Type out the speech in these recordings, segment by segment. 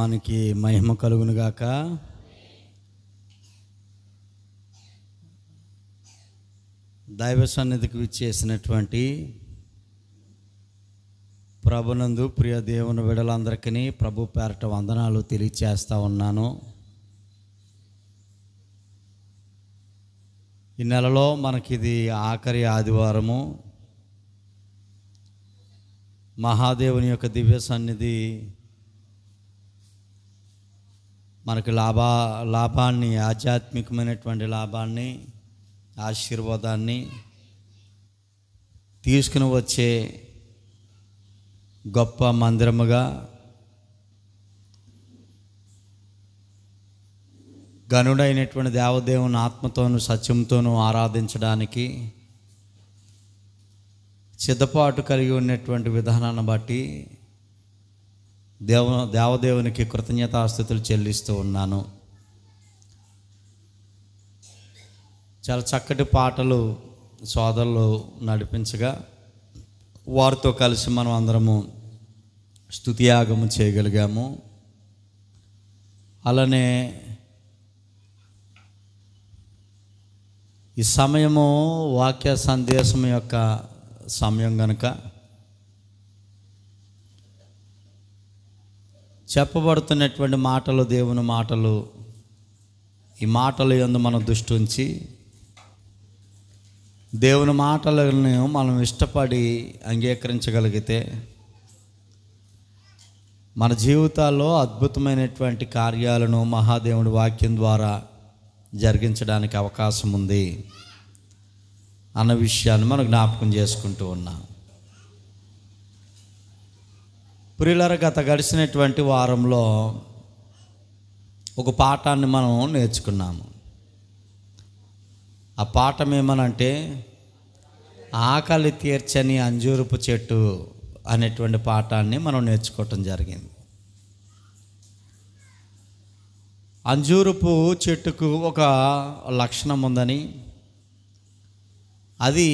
నామానికి మహిమ కలుగును గాక. దైవ సన్నిధికి విచ్చేసినటువంటి ప్రభునందు ప్రియ దేవుని బిడ్డలందరికీ ప్రభు పేరట వందనాలు తెలియచేస్తూ ఉన్నాను. ఈ నెలలో మనకిది ఆఖరి ఆదివారము. మహాదేవుని యొక్క దివ్య సన్నిధి మనకి లాభాన్ని, ఆధ్యాత్మికమైనటువంటి లాభాన్ని, ఆశీర్వాదాన్ని తీసుకుని వచ్చే గొప్ప మందిరముగా, గనుడైనటువంటి దేవదేవుని ఆత్మతోనూ సత్యంతోనూ ఆరాధించడానికి సిద్ధపాటు కలిగి ఉన్నటువంటి విధానాన్ని బట్టి దేవదేవునికి కృతజ్ఞతాస్తుతులు చెల్లిస్తూ ఉన్నాను. చాలా చక్కటి పాటలు సోదరులు నడిపించగా వారితో కలిసి మనం అందరము స్తుతియాగము చేయగలిగాము. అలానే ఈ సమయము వాక్య సందేశం యొక్క సమయం గనుక చెప్పబడుతున్నటువంటి మాటలు దేవుని మాటలు, ఈ మాటల యందు మనం దృష్టి ఉంచి దేవుని మాటలను మనం ఇష్టపడి అంగీకరించగలిగితే మన జీవితాల్లో అద్భుతమైనటువంటి కార్యాలను మహాదేవుడి వాక్యం ద్వారా జరిగించడానికి అవకాశం ఉంది అన్న విషయాన్ని మనం జ్ఞాపకం చేసుకుంటూ ఉన్నాం. ప్రియులారా, గత గడిచినటువంటి వారంలో ఒక పాఠాన్ని మనం నేర్చుకున్నాము. ఆ పాఠం ఏమనంటే ఆకలి తీర్చని అంజూరపు చెట్టు అనేటువంటి పాఠాన్ని మనం నేర్చుకోవటం జరిగింది. అంజూరపు చెట్టుకు ఒక లక్షణం ఉందని, అది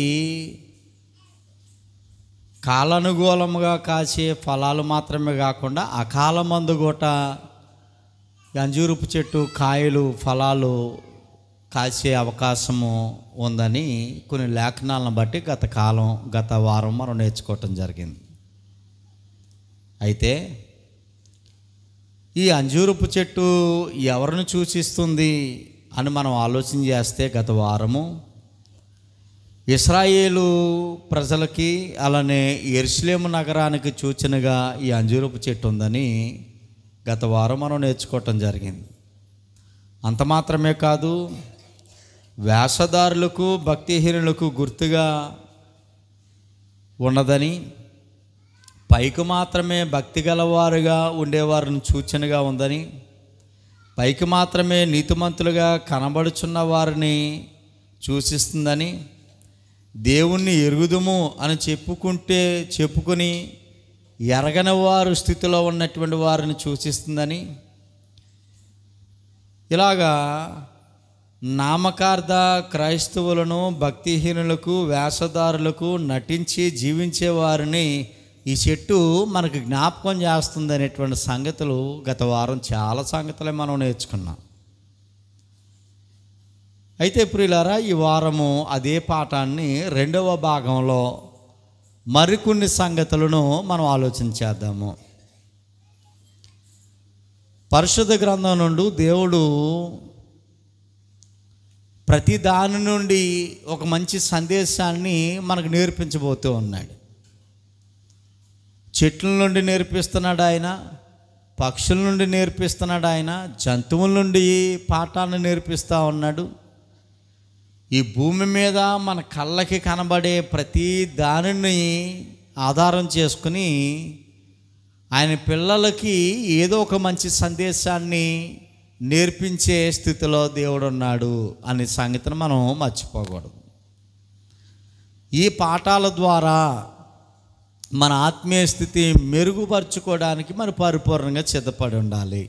కాలానుకూలంగా కాసే ఫలాలు మాత్రమే కాకుండా అకాలమందు కూడా అంజూరపు చెట్టు కాయలు, ఫలాలు కాసే అవకాశము ఉందని కొన్ని లేఖనాలను బట్టి గత వారం మనం నేర్చుకోవటం జరిగింది. అయితే ఈ అంజూరపు చెట్టు ఎవరిని సూచిస్తుంది అని మనం ఆలోచన చేస్తే గత వారము ఇశ్రాయేలు ప్రజలకి, అలానే యెరూషలేము నగరానికి సూచనగా ఈ అంజూరపు చెట్టు ఉందని గత వారం మనం నేర్చుకోవటం జరిగింది. అంత మాత్రమే కాదు, వేషధారులకు, భక్తిహీనులకు గుర్తుగా ఉన్నదని, పైకి మాత్రమే భక్తి గలవారుగా ఉండేవారిని సూచనగా ఉందని, పైకి మాత్రమే నీతిమంతులుగా కనబడుచున్న వారిని సూచిస్తుందని, దేవుణ్ణి ఎరుగుదుము అని చెప్పుకుని ఎరగని వారు స్థితిలో ఉన్నటువంటి వారిని సూచిస్తుందని, ఇలాగా నామకార్థ క్రైస్తవులను, భక్తిహీనులకు, వేషధారులకు నటించి జీవించే వారిని ఈ చెట్టు మనకు జ్ఞాపకం చేస్తుంది అనేటువంటి సంగతులు గత వారం చాలా సంగతులే మనం నేర్చుకున్నాం. అయితే ప్రియులారా, ఈ వారము అదే పాఠాన్ని రెండవ భాగంలో మరికొన్ని సంగతులను మనం ఆలోచించేద్దాము. పరిశుద్ధ గ్రంథం నుండి దేవుడు ప్రతి దాని నుండి ఒక మంచి సందేశాన్ని మనకు నేర్పించబోతూ ఉన్నాడు. చెట్ల నుండి నేర్పిస్తున్నాడు ఆయన, పక్షుల నుండి నేర్పిస్తున్నాడు ఆయన, జంతువుల నుండి పాఠాన్ని నేర్పిస్తూ ఉన్నాడు. ఈ భూమి మీద మన కళ్ళకి కనబడే ప్రతి దానిని ఆధారం చేసుకుని ఆయన పిల్లలకి ఏదో ఒక మంచి సందేశాన్ని నేర్పించే స్థితిలో దేవుడు ఉన్నాడు అనే సంగతిని మనం మర్చిపోకూడదు. ఈ పాఠాల ద్వారా మన ఆత్మీయ స్థితి మెరుగుపరుచుకోవడానికి మనం పరిపూర్ణంగా సిద్ధపడి ఉండాలి.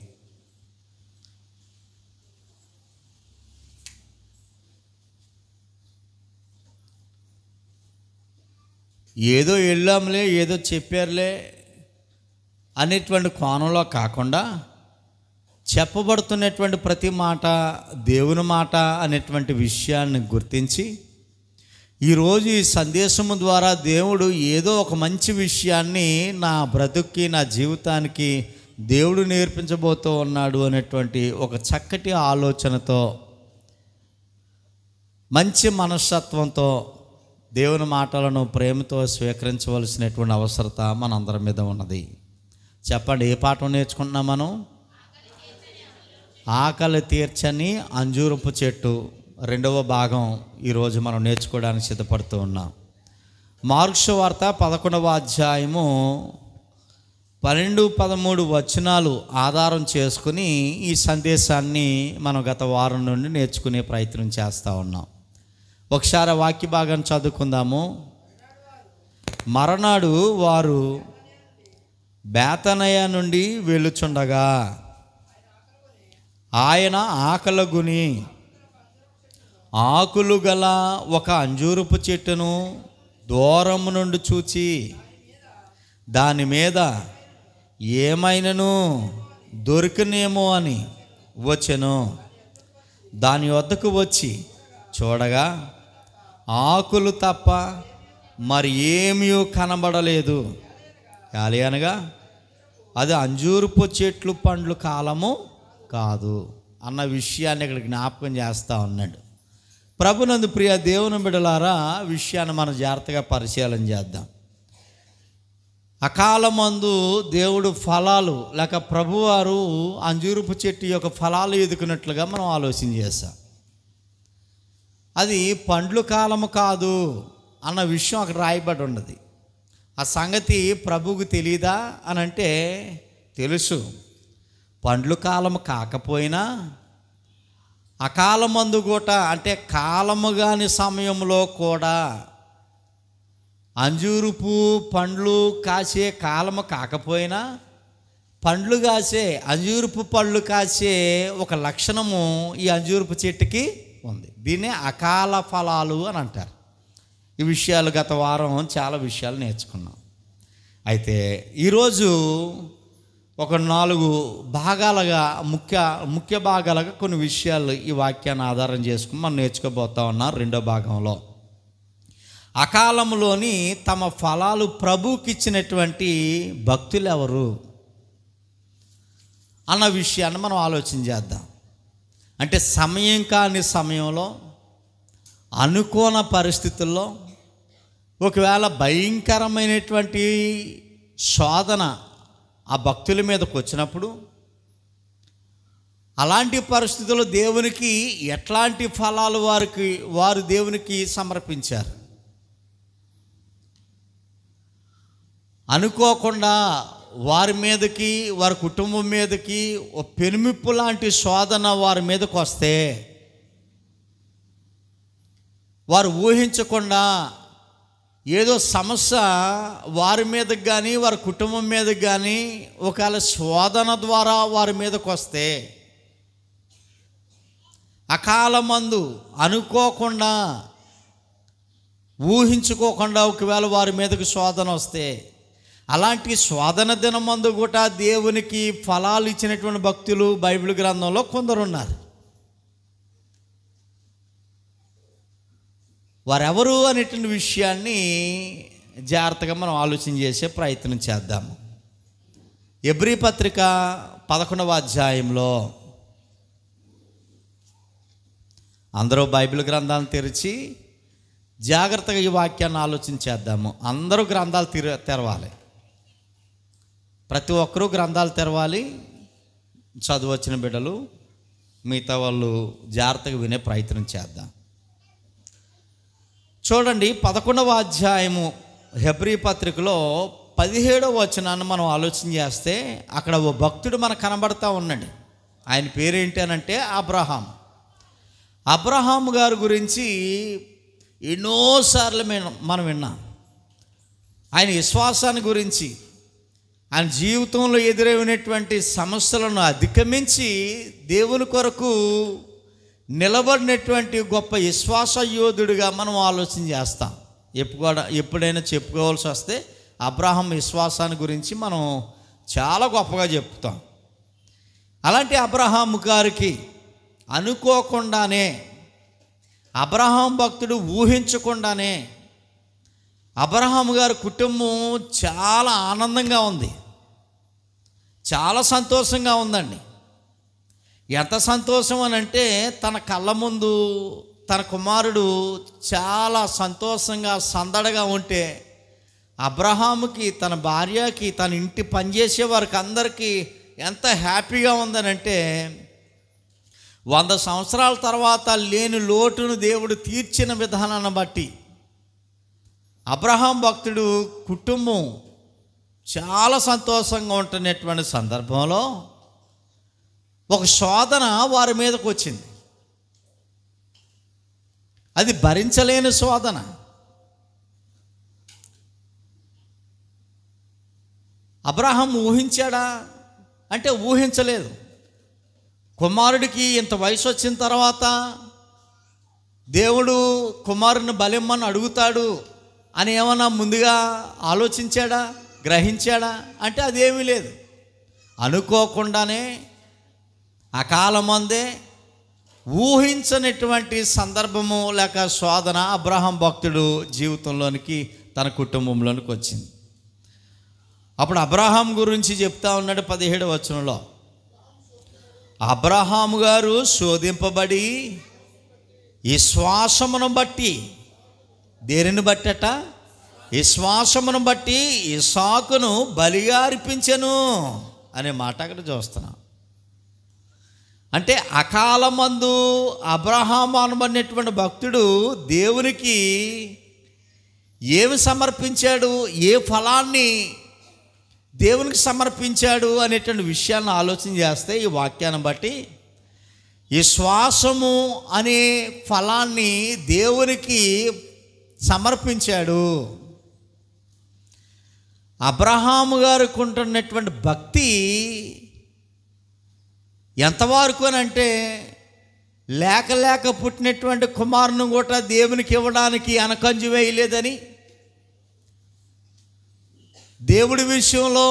ఏదో వెళ్ళాంలే, ఏదో చెప్పారులే అనేటువంటి కోణంలో కాకుండా చెప్పబడుతున్నటువంటి ప్రతి మాట దేవుని మాట అనేటువంటి విషయాన్ని గుర్తించి ఈరోజు ఈ సందేశము ద్వారా దేవుడు ఏదో ఒక మంచి విషయాన్ని నా బ్రతుక్కి, నా జీవితానికి దేవుడు నేర్పించబోతూ ఉన్నాడు అనేటువంటి ఒక చక్కటి ఆలోచనతో, మంచి మనస్తత్వంతో దేవుని మాటలను ప్రేమతో స్వీకరించవలసినటువంటి అవసరత మనందరి మీద ఉన్నది. చెప్పండి, ఏ పాఠం నేర్చుకుంటున్నాం మనం? ఆకలి తీర్చని అంజూరపు చెట్టు రెండవ భాగం ఈరోజు మనం నేర్చుకోవడానికి సిద్ధపడుతూ ఉన్నాం. మార్కు సువార్త 11వ అధ్యాయము 12-13 వచనాలు ఆధారం చేసుకుని ఈ సందేశాన్ని మనం గత వారం నుండి నేర్చుకునే ప్రయత్నం చేస్తూ ఉన్నాం. ఒకసారి వాక్య భాగం చదువుకుందాము. మరనాడు వారు బేతనయ నుండి వెళ్ళుచుండగా ఆయన ఆకలిగొని ఆకులు గల ఒక అంజూరపు చెట్టును దూరము నుండి చూచి దాని మీద ఏమైనను దొరికినేమో అని వచ్చెను. దాని వద్దకు వచ్చి చూడగా ఆకులు తప్ప మరి ఏమీ కనబడలేదు. కాలి అనగా అది అంజూరపు చెట్లు పండ్లు కాలము కాదు అన్న విషయాన్ని ఇక్కడ జ్ఞాపకం చేస్తూ ఉన్నాడు. ప్రభునందు ప్రియ దేవుని బిడ్డలారా, విషయాన్ని మనం జాగ్రత్తగా పరిశీలన చేద్దాం. అకాలమందు దేవుడు ఫలాలు లేక ప్రభువారు అంజూరపు చెట్టు యొక్క ఫలాలు ఎదుకున్నట్లుగా మనం ఆలోచన చేస్తాం. అది పండ్లు కాలము కాదు అన్న విషయం అక్కడ రాయబడి ఉన్నది. ఆ సంగతి ప్రభువుకు తెలియదా అని అంటే తెలుసు. పండ్లు కాలము కాకపోయినా అకాలమందు కూడా, అంటే కాలము కాని సమయంలో కూడా, అంజూరుపు పండ్లు కాసే కాలము కాకపోయినా పండ్లు కాసే, అంజూరుపు పళ్ళు కాసే ఒక లక్షణము ఈ అంజూరుపు చెట్టుకి ఉంది. దీన్నే అకాల ఫలాలు అని అంటారు. ఈ విషయాలు గత వారం చాలా విషయాలు నేర్చుకున్నాం. అయితే ఈరోజు ఒక 4 భాగాలుగా ముఖ్య భాగాలుగా కొన్ని విషయాలు ఈ వాక్యాన్ని ఆధారం చేసుకుని మనం నేర్చుకోబోతా ఉన్నాం. రెండో భాగంలో అకాలంలోని తమ ఫలాలు ప్రభువుకి ఇచ్చినటువంటి భక్తులు ఎవరు అన్న విషయాన్ని మనం ఆలోచన చేద్దాం. అంటే సమయం కాని సమయంలో, అనుకోని పరిస్థితుల్లో, ఒకవేళ భయంకరమైనటువంటి శోధన ఆ భక్తుల మీదకి వచ్చినప్పుడు, అలాంటి పరిస్థితుల్లో దేవునికి ఎట్లాంటి ఫలాలు వారు దేవునికి సమర్పించారు. అనుకోకుండా వారి మీదకి, వారి కుటుంబం మీదకి ఒక పెనుమిప్పు లాంటి శోధన వారి మీదకి వస్తే, వారు ఊహించకుండా ఏదో సమస్య వారి మీదకి కానీ వారి కుటుంబం మీదకి కానీ ఒకవేళ శోధన ద్వారా వారి మీదకి వస్తే, అకాలమందు అనుకోకుండా ఊహించుకోకుండా ఒకవేళ వారి మీదకి శోధన వస్తే, అలాంటి శోధన దినమందు కూడా దేవునికి ఫలాలు ఇచ్చినటువంటి భక్తులు బైబిల్ గ్రంథంలో కొందరు ఉన్నారు. వారెవరు అనేటువంటి విషయాన్ని జాగ్రత్తగా మనం ఆలోచన చేసే ప్రయత్నం చేద్దాము. హెబ్రీ పత్రిక 11వ అధ్యాయంలో అందరూ బైబిల్ గ్రంథాలను తెరిచి జాగ్రత్తగా ఈ వాక్యాన్ని ఆలోచన చేద్దాము. అందరూ గ్రంథాలు తెరవాలి. ప్రతి ఒక్కరూ గ్రంథాలు తెరవాలి. చదువు వచ్చిన బిడ్డలు, మిగతా వాళ్ళు జాగ్రత్తగా వినే ప్రయత్నం చేద్దాం. చూడండి, 11వ అధ్యాయము హెబ్రీ పత్రికలో 17వ వచనాన్ని మనం ఆలోచన చేస్తే అక్కడ ఓ భక్తుడు మనకు కనబడతా ఉన్నాడు. ఆయన పేరేంటి అని అంటే అబ్రహాం. అబ్రహాం గారి గురించి ఎన్నోసార్లు మనం విన్నాం. ఆయన విశ్వాసాన్ని గురించి, ఆయన జీవితంలో ఎదురైనటువంటి సమస్యలను అధిగమించి దేవుని కొరకు నిలబడినటువంటి గొప్ప విశ్వాస యోధుడిగా మనం ఆలోచన చేస్తాం. ఎప్పుడైనా చెప్పుకోవాల్సి వస్తే అబ్రహాం విశ్వాసాన్ని గురించి మనం చాలా గొప్పగా చెప్తాం. అలాంటి అబ్రహాము గారికి అనుకోకుండానే, అబ్రహాం భక్తుడు ఊహించకుండానే అబ్రహాము గారి కుటుంబం చాలా ఆనందంగా ఉంది, చాలా సంతోషంగా ఉందండి. ఎంత సంతోషం అని అంటే, తన కళ్ళ ముందు తన కుమారుడు చాలా సంతోషంగా సందడిగా ఉంటే అబ్రహాముకి, తన భార్యకి, తన ఇంటి పనిచేసే వారికి అందరికీ ఎంత హ్యాపీగా ఉందనంటే, 100 సంవత్సరాల తర్వాత లేని లోటును దేవుడు తీర్చిన విధానాన్ని బట్టి అబ్రహాం భక్తుడు కుటుంబం చాలా సంతోషంగా ఉంటున్నటువంటి సందర్భంలో ఒక శోధన వారి మీదకు వచ్చింది. అది భరించలేని శోధన. అబ్రహాం ఊహించాడా అంటే ఊహించలేదు. కుమారుడికి ఇంత వయసు వచ్చిన తర్వాత దేవుడు కుమారుని బలిమ్మని అడుగుతాడు అని ఏమన్నా ముందుగా ఆలోచించాడా, గ్రహించాడా అంటే అదేమీ లేదు. అనుకోకుండానే అకాలమందే ఊహించనటువంటి సందర్భము లేక శోధన అబ్రహాం భక్తుడు జీవితంలోనికి, తన కుటుంబంలోనికి వచ్చింది. అప్పుడు అబ్రహాం గురించి చెప్తా ఉన్నాడు 17వ వచనంలో, అబ్రహాము గారు శోధింపబడి విశ్వాసమును బట్టి, దేనిని బట్టట? విశ్వాసమును బట్టి ఇస్సాకును బలిగా అర్పించెను అనే మాట అక్కడ చూస్తున్నాం. అంటే అకాలమందు అబ్రహాము అనబడినటువంటి భక్తుడు దేవునికి ఏమి సమర్పించాడు, ఏ ఫలాన్ని దేవునికి సమర్పించాడు అనేటువంటి విషయాన్ని ఆలోచన చేస్తే ఈ వాక్యాన్ని బట్టి విశ్వాసము అనే ఫలాన్ని దేవునికి సమర్పించాడు. అబ్రహాము గారికి ఉంటున్నటువంటి భక్తి ఎంతవరకు అని అంటే, లేక పుట్టినటువంటి కుమారుని కూడా దేవునికి ఇవ్వడానికి అనకంజ వేయలేదని, దేవుడి విషయంలో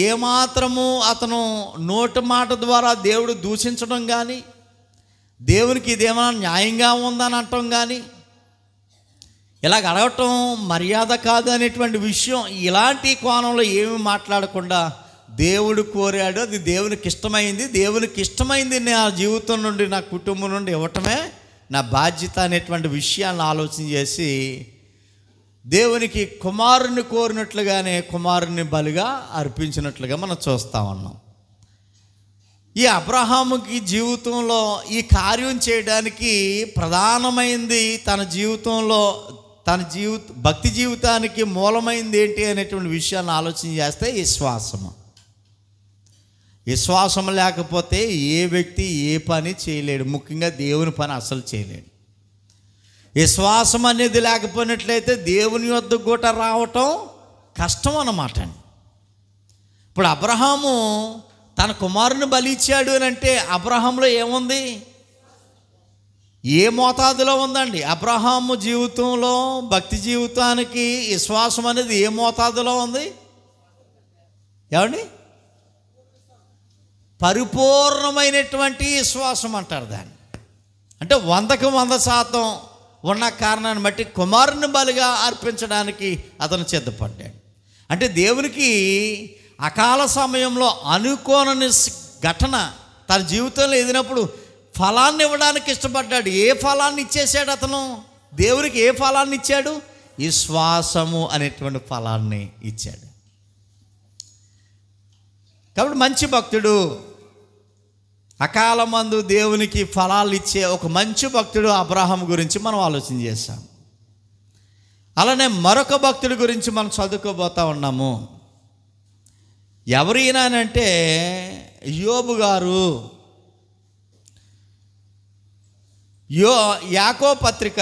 ఏమాత్రము అతను నోటి మాట ద్వారా దేవుడు దూషించడం కానీ, దేవునికి ఇదేమైనా న్యాయంగా ఉందని అనటం కానీ, ఇలాగ అడగటం మర్యాద కాదు అనేటువంటి విషయం, ఇలాంటి కోణంలో ఏమి మాట్లాడకుండా దేవుడు కోరాడు, అది దేవునికి ఇష్టమైంది, దేవునికి ఇష్టమైంది నా జీవితం నుండి, నా కుటుంబం నుండి ఇవ్వటమే నా బాధ్యత అనేటువంటి విషయాన్ని ఆలోచన చేసి దేవునికి కుమారుని కోరినట్లుగానే కుమారుని బలిగా అర్పించినట్లుగా మనం చూస్తూ ఉన్నాం. ఈ అబ్రహాముకి జీవితంలో ఈ కార్యం చేయడానికి ప్రధానమైంది, తన జీవితంలో భక్తి జీవితానికి మూలమైంది ఏంటి అనేటువంటి విషయాన్ని ఆలోచన చేస్తే విశ్వాసము. విశ్వాసం లేకపోతే ఏ వ్యక్తి ఏ పని చేయలేడు, ముఖ్యంగా దేవుని పని అసలు చేయలేడు. విశ్వాసం అనేది లేకపోయినట్లయితే దేవుని వద్దకు కూడా రావటం కష్టం అన్నమాట. ఇప్పుడు అబ్రహాము తన కుమారుని బలి ఇచ్చాడు అని అంటే అబ్రహాంలో ఏముంది, ఏ మోతాదులో ఉందండి? అబ్రహాము జీవితంలో భక్తి జీవితానికి విశ్వాసం అనేది ఏ మోతాదులో ఉంది? ఏమండి? పరిపూర్ణమైనటువంటి విశ్వాసం అంటారు దాన్ని. అంటే 100కి 100% ఉన్న కారణాన్ని బట్టి కుమారుని బలిగా అర్పించడానికి అతను సిద్ధపడ్డాడు. అంటే దేవునికి అకాల సమయంలో అనుకోని ఘటన తన జీవితంలో ఎదిగినప్పుడు ఫలాన్ని ఇవ్వడానికి ఇష్టపడ్డాడు. ఏ ఫలాన్ని ఇచ్చేసాడు అతను? దేవునికి ఏ ఫలాన్ని ఇచ్చాడు? విశ్వాసము అనేటువంటి ఫలాన్ని ఇచ్చాడు. కాబట్టి మంచి భక్తుడు, అకాలమందు దేవునికి ఫలాలు ఇచ్చే ఒక మంచి భక్తుడు అబ్రహాం గురించి మనం ఆలోచన చేశాం. అలానే మరొక భక్తుడి గురించి మనం చదువుకోబోతా ఉన్నాము. ఎవరైనానంటే యోబు గారు. యాకోబు పత్రిక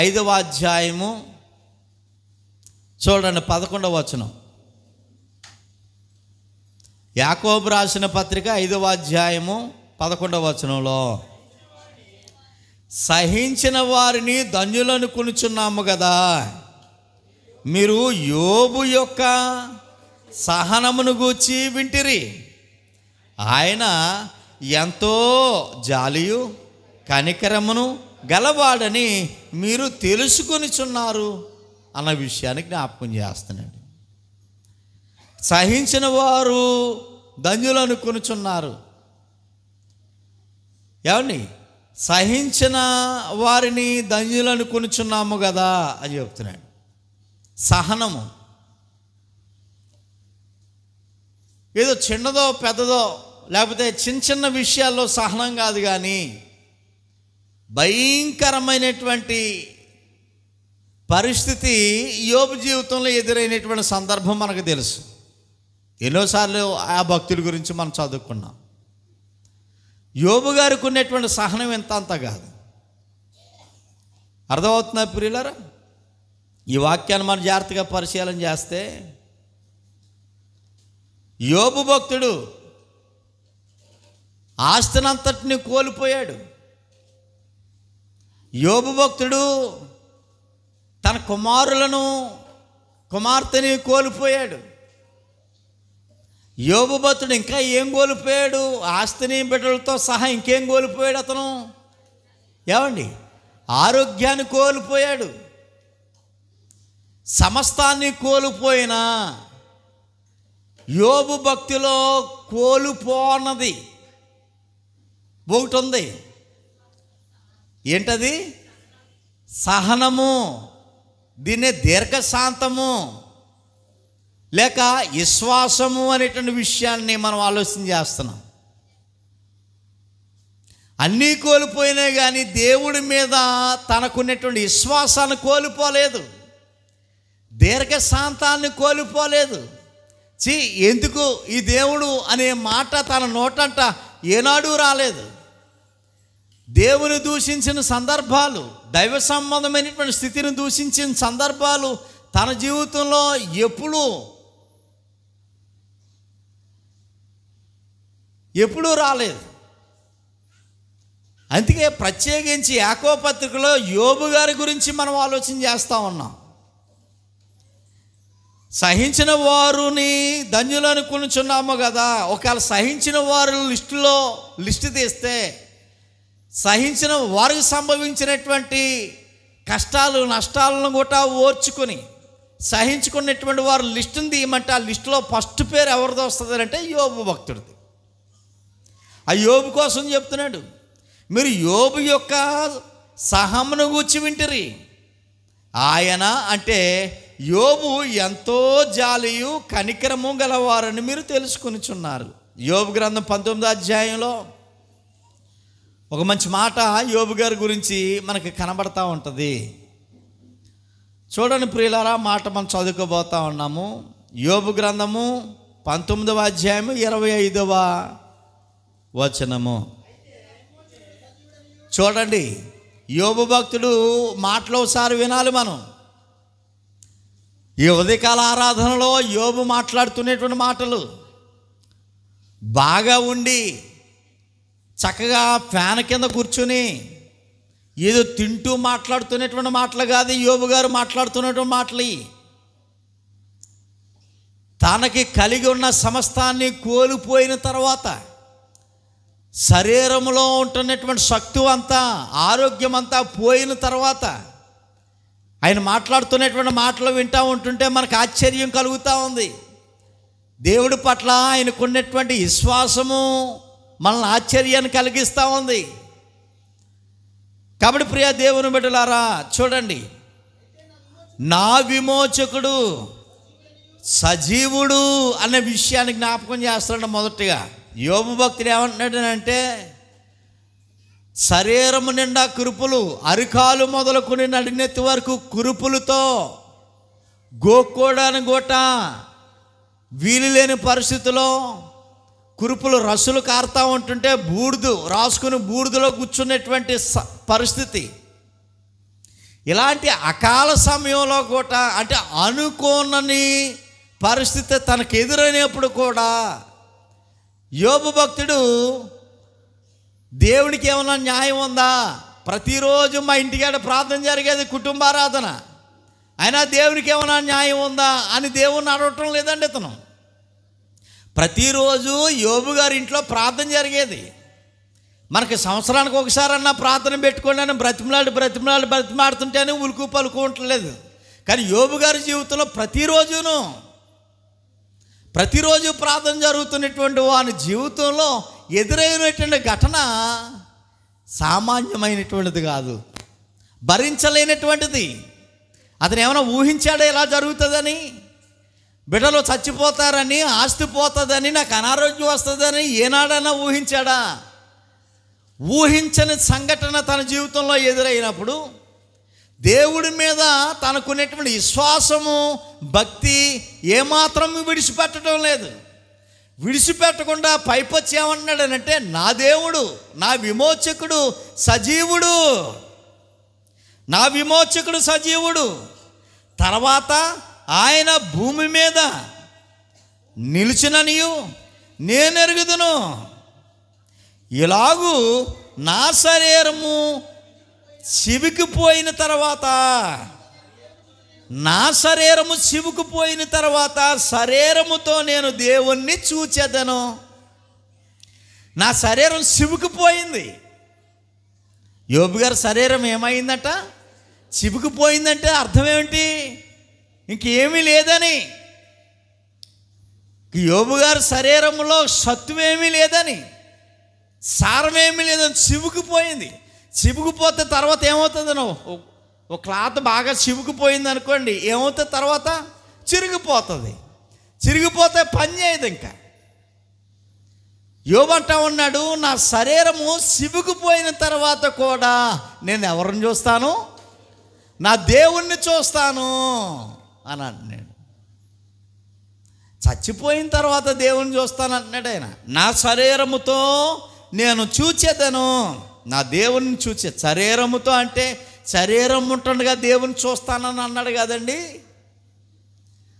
5వ అధ్యాయము చూడండి, 11వ వచనం. యాకోబు రాసిన పత్రిక 5వ అధ్యాయము 11వ వచనంలో, సహించిన వారిని ధన్యులను కొనుచున్నాము కదా, మీరు యోబు యొక్క సహనమును గూర్చి వింటిరి. ఆయన ఎంతో జాలియు కనికరమును గలవాడని మీరు తెలుసుకొనిచున్నారు అన్న విషయాన్ని జ్ఞాపకం చేస్తున్నాడు. సహించిన వారు ధన్యులు అనుకొనుచున్నారు. ఏమండి, సహించిన వారిని ధన్యులు అనుకొనుచున్నాము కదా అని చెప్తున్నాడు. సహనము ఏదో చిన్నదో పెద్దదో లేకపోతే చిన్న చిన్న విషయాల్లో సహనం కాదు, కానీ భయంకరమైనటువంటి పరిస్థితి యోబు జీవితంలో ఎదురైనటువంటి సందర్భం మనకు తెలుసు. ఎన్నోసార్లు ఆ భక్తుల గురించి మనం చదువుకున్నాం. యోబు గారికి ఉన్నటువంటి సహనం అంత కాదు. అర్థమవుతుందా ప్రియులారా? ఈ వాక్యాన్ని మనం జాగ్రత్తగా పరిశీలన చేస్తే, యోబు భక్తుడు ఆస్తినంతటిని కోల్పోయాడు. యోబు భక్తుడు తన కుమార్తెని కోల్పోయాడు. యోబు భక్తుడు ఇంకా ఏం కోల్పోయాడు? ఆస్తిని బిడ్డలతో సహా ఇంకేం కోల్పోయాడు అతను? ఏమండి, ఆరోగ్యాన్ని కోల్పోయాడు. సమస్తాన్ని కోల్పోయినా యోబు భక్తిలో కోల్పోనది ఒకటి ఉంది. ఏంటది? సహనము. దీన్నే దీర్ఘశాంతము లేక విశ్వాసము అనేటువంటి విషయాన్ని మనం ఆలోచన చేస్తున్నాం. అన్నీ కోల్పోయినా కానీ దేవుడి మీద తనకున్నటువంటి విశ్వాసాన్ని కోల్పోలేదు, దీర్ఘశాంతాన్ని కోల్పోలేదు. ఎందుకు ఈ దేవుడు అనే మాట తన నోటంట ఏనాడు రాలేదు. దేవుని దూషించిన సందర్భాలు, దైవ సంబంధమైనటువంటి స్థితిని దూషించిన సందర్భాలు తన జీవితంలో ఎప్పుడూ రాలేదు. అందుకే ప్రత్యేకించి యాకోబు పత్రికలో యోబు గారి గురించి మనం ఆలోచన చేస్తూ ఉన్నాం. సహించిన వారిని ధన్యులు అనుకొనుచున్నాము కదా. ఒకవేళ సహించిన వారు లిస్టు తీస్తే, సహించిన వారికి సంభవించినటువంటి కష్టాలు నష్టాలను కూడా ఓర్చుకొని సహించుకున్నటువంటి వారు లిస్టుని తీయమంటే ఆ లిస్టులో ఫస్ట్ పేరు ఎవరిది వస్తుంది అంటే యోబు భక్తుడిది. ఆ యోబు కోసం చెప్తున్నాడు, మీరు యోబు యొక్క సహమును గూర్చి వింటిరి. ఆయన అంటే యోబు ఎంతో జాలియు కనికరము గలవారని మీరు తెలుసుకొనిచున్నారు. యోబు గ్రంథం 19వ అధ్యాయంలో ఒక మంచి మాట యోబు గారి గురించి మనకి కనబడతా ఉంటుంది. చూడండి ప్రియులారా, మాట మనం చదువుకోబోతా ఉన్నాము. యోబు గ్రంథము 19వ అధ్యాయము 25వ వచనము. చూడండి, యోబు భక్తుడు మాటలు ఒకసారి వినాలి మనం. ఈ ఉదయకాల ఆరాధనలో యోబు మాట్లాడుతున్నటువంటి మాటలు బాగా ఉండి చక్కగా ఫ్యాన్ కింద కూర్చుని ఏదో తింటూ మాట్లాడుతున్నటువంటి మాటలు కాదు. యోబు గారు మాట్లాడుతున్నటువంటి మాటలు తనకి కలిగి ఉన్న సమస్తాన్ని కోల్పోయిన తర్వాత, శరీరంలో ఉంటున్నటువంటి శక్తి అంతా ఆరోగ్యం అంతా పోయిన తర్వాత ఆయన మాట్లాడుతున్నటువంటి మాటలు వింటూ ఉంటుంటే మనకు ఆశ్చర్యం కలుగుతూ ఉంది. దేవుడి పట్ల ఆయనకున్నటువంటి విశ్వాసము మనల్ని ఆశ్చర్యాన్ని కలిగిస్తూ ఉంది. కాబట్టి ప్రియ దేవుని బిడ్డలారా, చూడండి, నా విమోచకుడు సజీవుడు అనే విషయాన్ని జ్ఞాపకం చేస్తున్నాడు. మొదటిగా యోబు భక్తుడు ఏమంటున్నాడంటే, శరీరము నిండా కురుపులు, అరికాలు మొదలుకొని నడినెత్తి వరకు కురుపులతో గోక్కోడానికి గోట వీలు లేని పరిస్థితిలో కురుపులు రస్సులు కారుతూ ఉంటుంటే బూడిద రాసుకుని బూడిదలో కూర్చున్నటువంటి పరిస్థితి. ఇలాంటి అకాల సమయంలో కూడా, అంటే అనుకోనని పరిస్థితి తనకు ఎదురైనప్పుడు కూడా యోబు భక్తుడు దేవునికి ఏమన్నా న్యాయం ఉందా? ప్రతిరోజు మా ఇంటికాడ ప్రార్థన జరిగేది కుటుంబారాధన. అయినా దేవునికి ఏమైనా న్యాయం ఉందా అని దేవుణ్ణి అడగటం లేదండి ఇతను. ప్రతిరోజు యోబు గారి ఇంట్లో ప్రార్థన జరిగేది. మనకి సంవత్సరానికి ఒకసారన్నా ప్రార్థన పెట్టుకోండి అని బ్రతిమలాడుతుంటేనే ఉలుకు పలుకు ఉండలేదు. కానీ యోబు గారి జీవితంలో ప్రతిరోజు ప్రార్థన జరుగుతున్నటువంటి వాని జీవితంలో ఎదురైనటువంటి ఘటన సామాన్యమైనటువంటిది కాదు, భరించలేనటువంటిది. అతను ఏమైనా ఊహించాడా ఇలా జరుగుతుందని? బిడ్డలు చచ్చిపోతారని, ఆస్తి పోతుందని, నాకు అనారోగ్యం వస్తుందని ఏనాడన్నా ఊహించాడా? ఊహించని సంఘటన తన జీవితంలో ఎదురైనప్పుడు దేవుడి మీద తనకున్నటువంటి విశ్వాసము, భక్తి ఏమాత్రం విడిచిపెట్టడం లేదు. విడిచిపెట్టకుండా పైపొచ్చి ఏమన్నాడనంటే, నా దేవుడు, నా విమోచకుడు సజీవుడు, నా విమోచకుడు సజీవుడు, తర్వాత ఆయన భూమి మీద నిలిచిననియు నేనెరుగుదును. ఇలాగూ నా శరీరము చివికిపోయిన తర్వాత, నా శరీరము చివుకుపోయిన తర్వాత శరీరముతో నేను దేవుణ్ణి చూచెదను. నా శరీరం చివుకుపోయింది. యోబు గారి శరీరం ఏమైందట? చివుకుపోయిందంటే అర్థం ఏమిటి? ఇంకేమీ లేదని. యోబు గారి శరీరంలో సత్తువేమీ లేదని, సారమేమీ లేదని చివుకుపోయింది. చివుకుపోతే తర్వాత ఏమవుతుందనో, ఒక క్లాత్ బాగా చివుకుపోయింది అనుకోండి, ఏమవుతుంది తర్వాత? చిరిగిపోతుంది. చిరిగిపోతే పని చేయదు. ఇంకా యోబు అంటా ఉన్నాడు, నా శరీరము చివుకుపోయిన తర్వాత కూడా నేను ఎవరిని చూస్తాను? నా దేవుణ్ణి చూస్తాను అని అంటున్నాడు. చచ్చిపోయిన తర్వాత దేవుణ్ణి చూస్తాను అంటున్నాడు ఆయన. నా శరీరముతో నేను చూచేదను, నా దేవుణ్ణి చూచే. శరీరముతో అంటే శరీరం ఉంటుండగా దేవుని చూస్తానని అన్నాడు కదండి.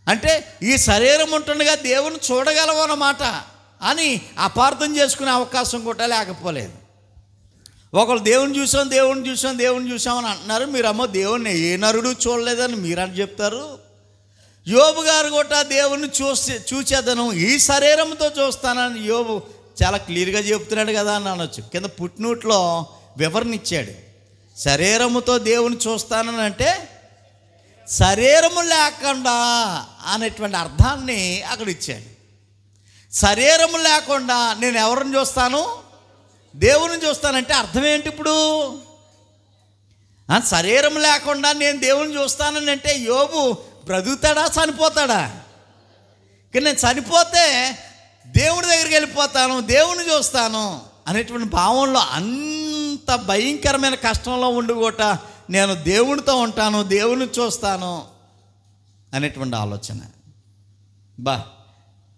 అంటే ఈ శరీరం ఉంటుండగా దేవుని చూడగలవు అన్నమాట అని అపార్థం చేసుకునే అవకాశం కూడా లేకపోలేదు. ఒకళ్ళు దేవుని చూసామని అంటున్నారు. మీరమ్మో దేవుణ్ణి ఏ నరుడు చూడలేదని మీరని చెప్తారు. యోబు గారు కూడా దేవుణ్ణి చూచేదను, ఈ శరీరంతో చూస్తానని యోబు చాలా క్లియర్గా చెప్తున్నాడు కదా అని అనొచ్చు. కింద పుట్టినూట్లో వివరణ ఇచ్చాడు. శరీరముతో దేవుని చూస్తానని అంటే శరీరము లేకుండా అనేటువంటి అర్థాన్ని అక్కడ ఇచ్చాడు. శరీరము లేకుండా నేను ఎవరిని చూస్తాను? దేవుని చూస్తానంటే అర్థం ఏంటి? ఇప్పుడు శరీరం లేకుండా నేను దేవుని చూస్తానని అంటే యోబు బ్రతుకుతాడా, చనిపోతాడా? కానీ నేను చనిపోతే దేవుడి దగ్గరికి వెళ్ళిపోతాను, దేవుని చూస్తాను అనేటువంటి భావంలో, అంత భయంకరమైన కష్టంలో ఉండి కూడా నేను దేవునితో ఉంటాను, దేవుని చూస్తాను అనేటువంటి ఆలోచన.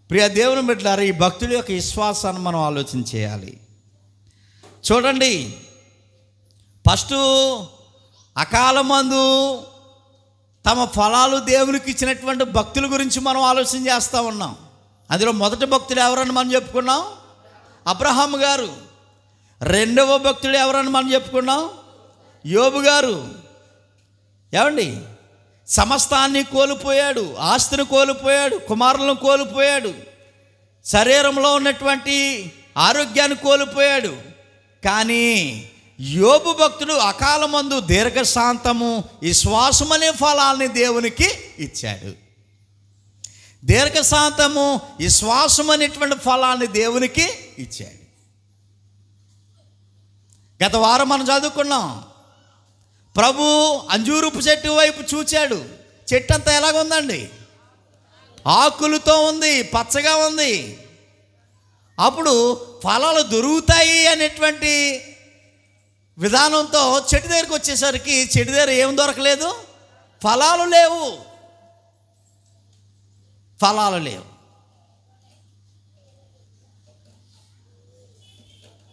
ప్రియ దేవుని బిడ్డలారా, ఈ భక్తుడి యొక్క విశ్వాసాన్ని మనం ఆలోచన చేయాలి. చూడండి, ఫస్ట్ అకాలమందు తమ ఫలాలు దేవునికి ఇచ్చినటువంటి భక్తుల గురించి మనం ఆలోచన చేస్తూ ఉన్నాం. అందులో మొదటి భక్తుడు ఎవరని మనం చెప్పుకున్నాం? అబ్రహాము గారు. రెండవ భక్తుడు ఎవరని మనం చెప్పుకున్నాం? యోబు గారు. ఏమండి, సమస్తాన్ని కోల్పోయాడు, ఆస్తిని కోల్పోయాడు, కుమారులను కోల్పోయాడు, శరీరంలో ఉన్నటువంటి ఆరోగ్యాన్ని కోల్పోయాడు. కానీ యోబు భక్తుడు అకాలమందు దీర్ఘశాంతము, విశ్వాసం అనే ఫలాల్ని దేవునికి ఇచ్చాడు. దీర్ఘశాంతము, విశ్వాసం అనేటువంటి ఫలాన్ని దేవునికి ఇచ్చాడు. గత వారం మనం చదువుకున్నాం. ప్రభు అంజూరపు చెట్టు వైపు చూచాడు. చెట్టు అంతా ఎలాగుందండి? ఆకులతో ఉంది, పచ్చగా ఉంది. అప్పుడు ఫలాలు దొరుకుతాయి అనేటువంటి విధానంతో చెట్టు దగ్గరికి వచ్చేసరికి చెట్టు దగ్గర ఏం దొరకలేదు? ఫలాలు లేవు.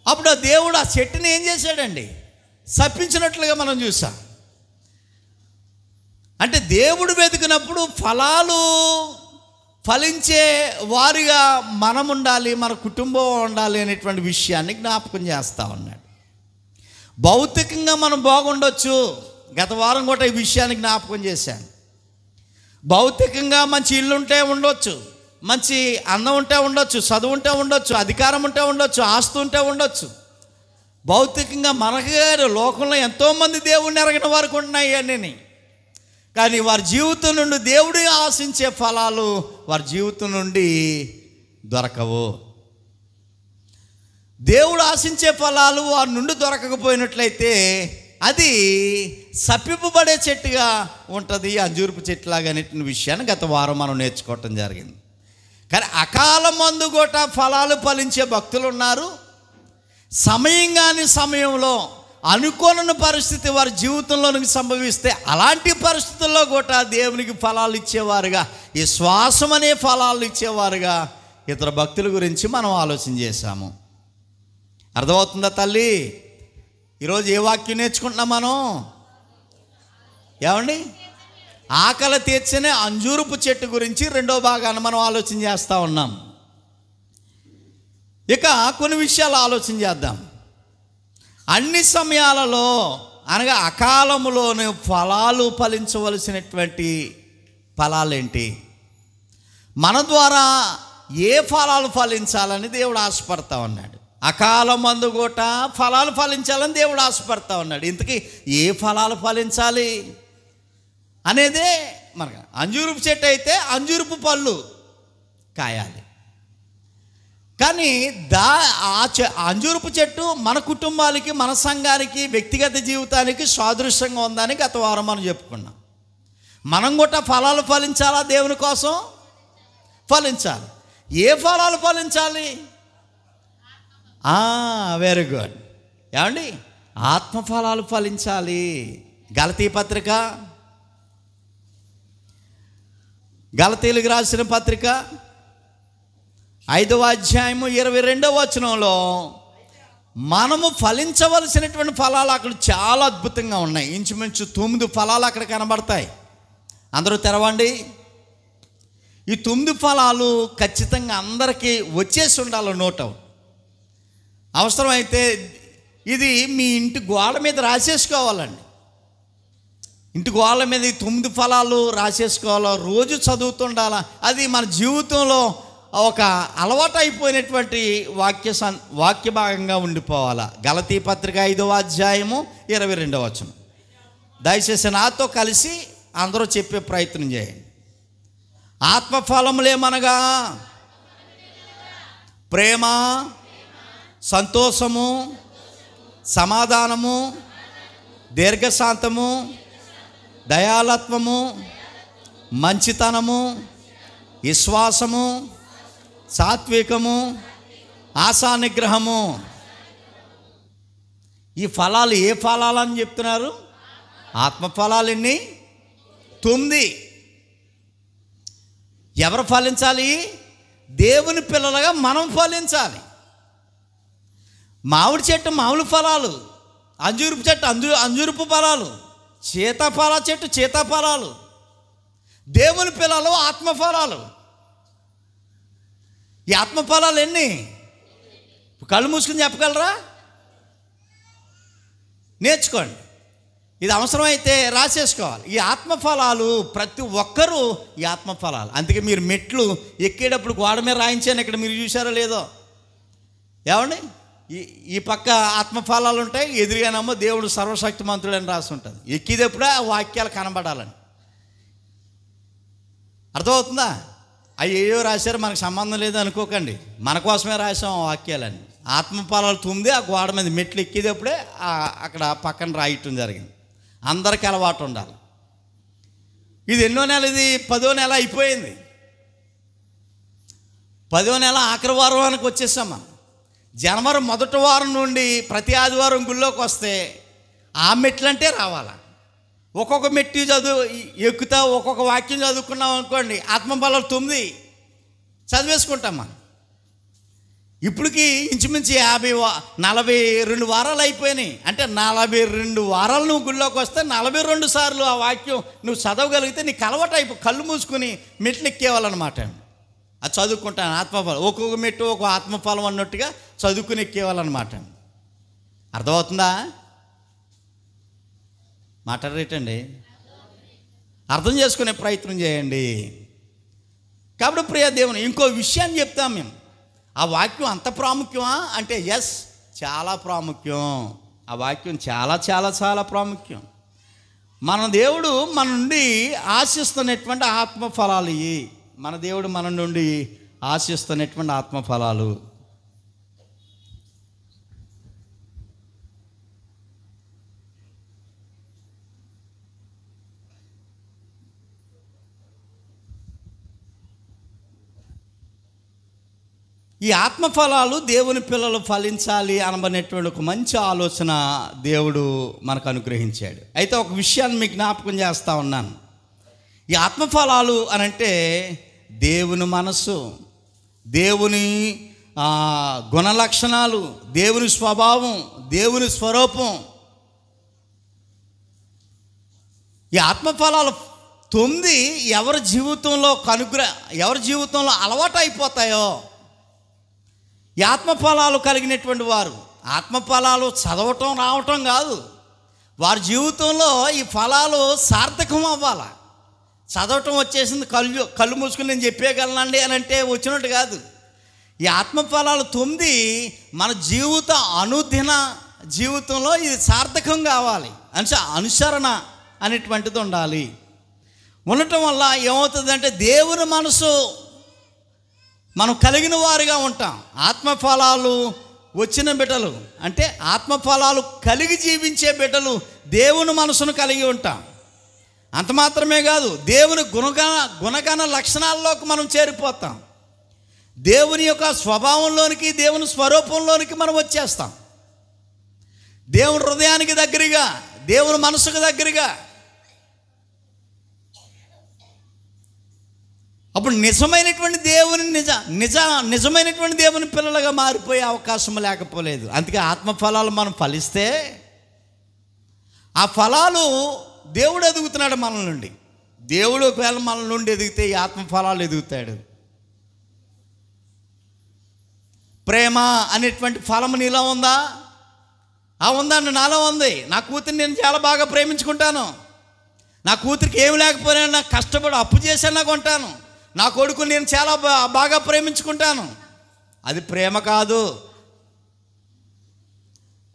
అప్పుడు ఆ దేవుడు ఆ చెట్టుని ఏం చేశాడండి? శపించినట్లుగా మనం చూసాం. అంటే దేవుడు వెతికినప్పుడు ఫలాలు ఫలించే వారిగా మనం ఉండాలి, మన కుటుంబం ఉండాలి అనేటువంటి విషయాన్ని జ్ఞాపకం చేస్తూ ఉన్నాడు. భౌతికంగా మనం బాగుండొచ్చు. గత వారం కూడా ఈ విషయాన్ని జ్ఞాపకం చేశాను. భౌతికంగా మంచి ఇల్లు ఉంటే ఉండొచ్చు, మంచి అందం ఉంటే ఉండొచ్చు, చదువు ఉంటే ఉండొచ్చు, అధికారం ఉంటే ఉండొచ్చు, ఆస్తి ఉంటే ఉండొచ్చు. భౌతికంగా మనకే లోకంలో ఎంతోమంది దేవుణ్ణి ఎరగిన వారికి ఉన్నాయి అన్నీ. కానీ వారి జీవితం నుండి దేవుడు ఆశించే ఫలాలు వారి జీవితం నుండి దొరకవు. దేవుడు ఆశించే ఫలాలు వారి నుండి దొరకకపోయినట్లయితే అది సప్పిపబడే చెట్టుగా ఉంటుంది, అంజూరపు చెట్టులాగా అనేటువంటి విషయాన్ని గత వారం మనం నేర్చుకోవటం జరిగింది. కానీ అకాల మందు గోట ఫలాలు ఫలించే భక్తులు ఉన్నారు. సమయం కాని సమయంలో అనుకోని పరిస్థితి వారి జీవితంలోనికి సంభవిస్తే అలాంటి పరిస్థితుల్లో కూడా దేవునికి ఫలాలు ఇచ్చేవారుగా, ఈ శ్వాసం అనే ఫలాలు ఇచ్చేవారుగా ఇతర భక్తుల గురించి మనం ఆలోచన చేశాము. అర్థమవుతుందా తల్లి? ఈరోజు ఏ వాక్యం నేర్చుకుంటున్నాం మనం? ఏమండి? ఆకలి తీర్చనే అంజూరపు చెట్టు గురించి రెండో భాగాన్ని మనం ఆలోచన చేస్తూ ఉన్నాం. ఇక కొన్ని విషయాలు ఆలోచన చేద్దాం. అన్ని సమయాలలో అనగా అకాలములోనే ఫలాలు ఫలించవలసినటువంటి ఫలాలేంటి? మన ద్వారా ఏ ఫలాలు ఫలించాలని దేవుడు ఆశపడతా ఉన్నాడు. అకాలమందు కూడా ఫలాలు ఫలించాలని దేవుడు ఆశపడతా ఉన్నాడు. ఇంతకీ ఏ ఫలాలు ఫలించాలి అనేదే మనకు. అంజూరపు చెట్టు అయితే అంజూరపు పళ్ళు కాయాలి. కానీ అంజూరపు చెట్టు మన కుటుంబాలకి, మన సంఘానికి, వ్యక్తిగత జీవితానికి సాదృశ్యంగా ఉందని గత వారం మనం చెప్పుకున్నాం. మనం కూడా ఫలాలు ఫలించాలా? దేవుని కోసం ఫలించాలి. ఏ ఫలాలు ఫలించాలి? Very good. ఏమండి? ఆత్మఫలాలు ఫలించాలి. గలతీ పత్రిక, గలతీలకు రాసిన పత్రిక 5వ అధ్యాయము 22వ వచనంలో మనము ఫలించవలసినటువంటి ఫలాలు అక్కడ చాలా అద్భుతంగా ఉన్నాయి. ఇంచుమించు 9 ఫలాలు అక్కడ కనబడతాయి. అందరూ తెరవండి. ఈ 9 ఫలాలు ఖచ్చితంగా అందరికీ వచ్చేసి ఉండాలి. నోట్ అవసరమైతే ఇది మీ ఇంటి గోడ మీద రాసేసుకోవాలండి. ఇంటి గోడల మీద ఈ 9 ఫలాలు రాసేసుకోవాలా, రోజు చదువుతుండాలా. అది మన జీవితంలో ఒక అలవాటు అయిపోయినటువంటి వాక్య భాగంగా ఉండిపోవాలా. గలతీ పత్రిక 5వ అధ్యాయము 22వ వచనం. దయచేసి నాతో కలిసి అందరూ చెప్పే ప్రయత్నం చేయండి. ఆత్మఫలములేమనగా ప్రేమ, సంతోషము, సమాధానము, దీర్ఘశాంతము, దయాళత్వము, మంచితనము, విశ్వాసము, సాత్వికము, ఆశానిగ్రహము. ఈ ఫలాలు ఏ ఫలాలు అని చెప్తున్నారు? ఆత్మఫలాలు ఎన్ని? 9. ఎవరు ఫలించాలి? దేవుని పిల్లలుగా మనం ఫలించాలి. మామిడి చెట్టు మామిడి ఫలాలు, అంజూరపు చెట్టు అంజూరపు ఫలాలు, సీతాఫల చెట్టు సీతాఫలాలు. దేవుని పిల్లలు ఆత్మఫలాలు. ఈ ఆత్మఫలాలు ఎన్ని? కళ్ళు మూసుకుని చెప్పగలరా? నేర్చుకోండి. ఇది అవసరమైతే రాసేసుకోవాలి. ఈ ఆత్మఫలాలు ప్రతి ఒక్కరూ ఈ ఆత్మఫలాలు. అందుకే మీరు మెట్లు ఎక్కేటప్పుడు గోడ మీద రాయించాను. ఇక్కడ మీరు చూసారో లేదో? ఏమండి? ఈ పక్క ఆత్మఫలాలు ఉంటాయి, ఎదురుగానేమో దేవుడు సర్వశక్తిమంతుడు అని రాసి ఉంటుంది. ఎక్కినప్పుడే ఆ వాక్యాలు కనబడాలని. అర్థమవుతుందా? అవి ఏయో రాశారు, మనకు సంబంధం లేదు అనుకోకండి. మన కోసమే రాసాం ఆ వాక్యాలని. ఆత్మఫలాలు 9 ఆ గోడ మీద మెట్లు ఎక్కేటప్పుడే అక్కడ పక్కన రాయటం జరిగింది. అందరికీ అలవాటు ఉండాలి. ఇది ఎన్నో నెల? ఇది 10వ నెల అయిపోయింది. 10వ నెల ఆఖరి వారానికి వచ్చేసాం మనం. జనవరి 1వ వారం నుండి ప్రతి ఆదివారం గుళ్ళోకి వస్తే ఆ మెట్లంటే రావాలా. ఒక్కొక్క మెట్టి ఎక్కుతా ఒక్కొక్క వాక్యం చదువుకున్నాం అనుకోండి, ఆత్మఫలాలు 9 చదివేసుకుంటాం మనం. ఇప్పటికి ఇంచుమించు 42 వారాలు అయిపోయినాయి. అంటే 42 వారాలు నువ్వు గుళ్ళోకి వస్తే 42 సార్లు ఆ వాక్యం నువ్వు చదవగలిగితే నీకు అలవాటు కళ్ళు మూసుకుని మెట్లు ఎక్కేవాళ్ళనమాట. అది చదువుకుంటాను. ఆత్మఫలం ఒక్కొక్క మెట్టు ఒక ఆత్మఫలం అన్నట్టుగా చదువుకుని ఎక్కేవాళ్ళనమాట. అర్థమవుతుందా? మాట్లాడరేటండి? అర్థం చేసుకునే ప్రయత్నం చేయండి. కాబట్టి ప్రియ దేవుని ఇంకో విషయాన్ని చెప్తాం మేము. ఆ వాక్యం అంత ప్రాముఖ్యమా అంటే ఎస్, చాలా ప్రాముఖ్యం. ఆ వాక్యం చాలా చాలా చాలా ప్రాముఖ్యం. మన దేవుడు మన నుండి ఆశిస్తున్నటువంటి ఆత్మఫలాలు ఇవి. మన దేవుడు మన నుండి ఆశిస్తున్నటువంటి ఆత్మఫలాలు. ఈ ఆత్మఫలాలు దేవుని పిల్లలు ఫలించాలి అనబడినటువంటి ఒక మంచి ఆలోచన దేవుడు మనకు అనుగ్రహించాడు. అయితే ఒక విషయాన్ని మీకు జ్ఞాపకం చేస్తూ ఉన్నాను. ఈ ఆత్మఫలాలు అనంటే దేవుని మనస్సు, దేవుని గుణలక్షణాలు, దేవుని స్వభావం, దేవుని స్వరూపం. ఈ ఆత్మఫలాలు 9 ఎవరి జీవితంలో అలవాటు అయిపోతాయో, ఈ ఆత్మఫలాలు కలిగినటువంటి వారు, ఆత్మఫలాలు చదవటం రావటం కాదు, వారి జీవితంలో ఈ ఫలాలు సార్థకం అవ్వాలి. చదవటం వచ్చేసింది, కళ్ళు మూసుకుని నేను చెప్పేయగలనండి అని అంటే వచ్చినట్టు కాదు. ఈ ఆత్మఫలాలు 9 మన అనుదిన జీవితంలో ఇది సార్థకం కావాలి. అనుసరణ అనేటువంటిది ఉండాలి. ఉండటం వల్ల ఏమవుతుందంటే దేవుని మనసు మనం కలిగిన వారుగా ఉంటాం. ఆత్మఫలాలు వచ్చిన బిడ్డలు అంటే ఆత్మఫలాలు కలిగి జీవించే బిడ్డలు దేవుని మనసును కలిగి ఉంటాం. అంత మాత్రమే కాదు, దేవుని గుణగణ లక్షణాల్లోకి మనం చేరిపోతాం. దేవుని యొక్క స్వభావంలోనికి, దేవుని స్వరూపంలోనికి మనం వచ్చేస్తాం. దేవుని హృదయానికి దగ్గరగా, దేవుని మనసుకు దగ్గరగా. అప్పుడు నిజమైనటువంటి దేవుని పిల్లలుగా మారిపోయే అవకాశం లేకపోలేదు. అందుకే ఆత్మఫలాలు మనం ఫలిస్తే ఆ ఫలాలు దేవుడు ఎదుగుతున్నాడు మన నుండి. దేవుడు ఒకవేళ మన నుండి ఎదిగితే ఈ ఆత్మఫలాలు ఎదుగుతాడు. ప్రేమ అనేటువంటి ఫలం నీలో ఉందా? ఉందండి, నాలో ఉంది. నా కూతురిని నేను చాలా బాగా ప్రేమించుకుంటాను. నా కూతురికి ఏమి లేకపోయినా నాకు కష్టపడి అప్పు చేసినా కొంటాను. నా కొడుకుని నేను చాలా బాగా ప్రేమించుకుంటాను. అది ప్రేమ కాదు.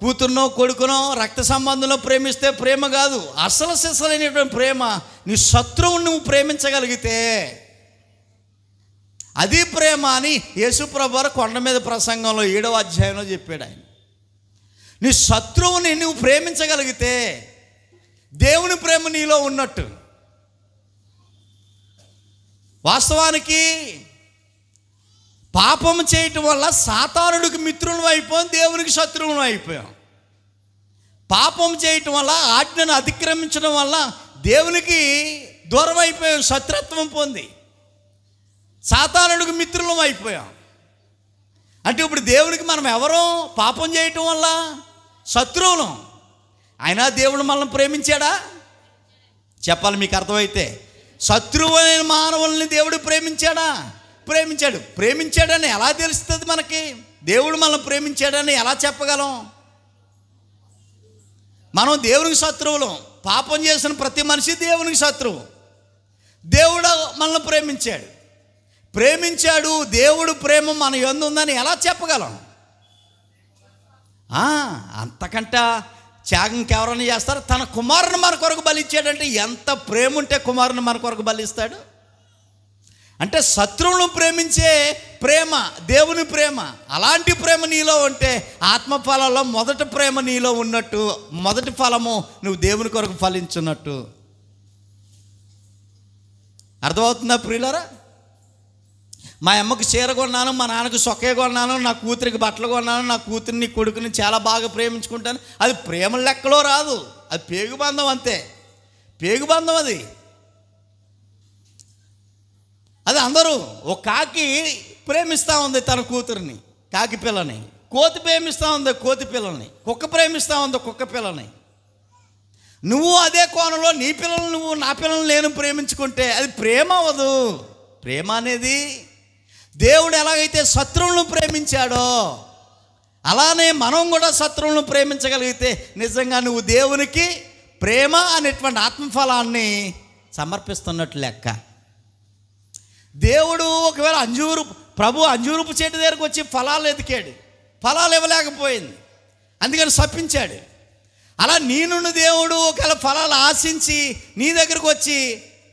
కూతురునో కొడుకునో రక్త సంబంధంలో ప్రేమిస్తే ప్రేమ కాదు. అసలు సిసలైనటువంటి ప్రేమ నీ శత్రువుని నువ్వు ప్రేమించగలిగితే అది ప్రేమ అని యేసుప్రభు వారు కొండ మీద ప్రసంగంలో 7వ అధ్యాయంలో చెప్పాడు. ఆయన నీ శత్రువుని నువ్వు ప్రేమించగలిగితే దేవుని ప్రేమ నీలో ఉన్నట్టు. వాస్తవానికి పాపం చేయటం వల్ల సాతానుడికి మిత్రులను అయిపోయాం, దేవునికి శత్రువులను అయిపోయాం. పాపం చేయటం వల్ల, ఆజ్ఞను అతిక్రమించడం వల్ల దేవునికి దూరం అయిపోయాం, శత్రుత్వం పొంది సాతానుడికి మిత్రులం అయిపోయాం. అంటే ఇప్పుడు దేవునికి మనం ఎవరో పాపం చేయటం వల్ల శత్రువులం. అయినా దేవుడు మనల్ని ప్రేమించాడా? చెప్పాలి మీకు అర్థమైతే. శత్రువైన మానవుల్ని దేవుడు ప్రేమించాడా? ప్రేమించాడని ఎలా తెలుస్తుంది మనకి? దేవుడు మనల్ని ప్రేమించాడని ఎలా చెప్పగలం? మనం దేవునికి శత్రువులం. పాపం చేసిన ప్రతి మనిషి దేవునికి శత్రువు. దేవుడు మనల్ని ప్రేమించాడు. దేవుడు ప్రేమ మన యందు ఉందని ఎలా చెప్పగలం? అంతకంటే త్యాగం ఎవరైనా చేస్తారు? తన కుమారుని మన కొరకు బలిచ్చాడంటే ఎంత ప్రేమ ఉంటే కుమారుని మన కొరకు బలిస్తాడు? అంటే శత్రువులను ప్రేమించే ప్రేమ దేవుని ప్రేమ. అలాంటి ప్రేమ నీలో ఉంటే ఆత్మఫలాల్లో మొదటి ప్రేమ నీలో ఉన్నట్టు, మొదటి ఫలము నువ్వు దేవుని కొరకు ఫలించున్నట్టు. అర్థమవుతుందా ప్రియులారా? మా అమ్మకు చీర కొన్నాను, మా నాన్నకు సొక్కే కొన్నాను, నా కూతురికి బట్టలు కొన్నాను, నా కూతురిని కొడుకుని చాలా బాగా ప్రేమించుకుంటాను. అది ప్రేమ లెక్కలో రాదు, అది పేగుబంధం. అంతే, పేగుబంధం. అది అందరూ. ఒక కాకి ప్రేమిస్తూ ఉంది తన కూతురిని, కాకి పిల్లని. కోతి ప్రేమిస్తూ ఉంది కోతి పిల్లల్ని. కుక్క ప్రేమిస్తూ ఉంది కుక్క పిల్లని. నువ్వు అదే కోణంలో నీ పిల్లలు నువ్వు, నా పిల్లల్ని నేను ప్రేమించుకుంటే అది ప్రేమ అవ్వదు. ప్రేమ అనేది దేవుడు ఎలాగైతే శత్రువులను ప్రేమించాడో అలానే మనం కూడా శత్రువులను ప్రేమించగలిగితే నిజంగా నువ్వు దేవునికి ప్రేమ అనేటువంటి ఆత్మఫలాన్ని సమర్పిస్తున్నట్లు లెక్క. దేవుడు ఒకవేళ అంజూరపు చెట్టు దగ్గరకు వచ్చి ఫలాలు ఎతికాడు, ఫలాలు ఇవ్వలేకపోయింది, అందుకని శపించాడు. అలా నీ నుండి దేవుడు ఒకవేళ ఫలాలు ఆశించి నీ దగ్గరకు వచ్చి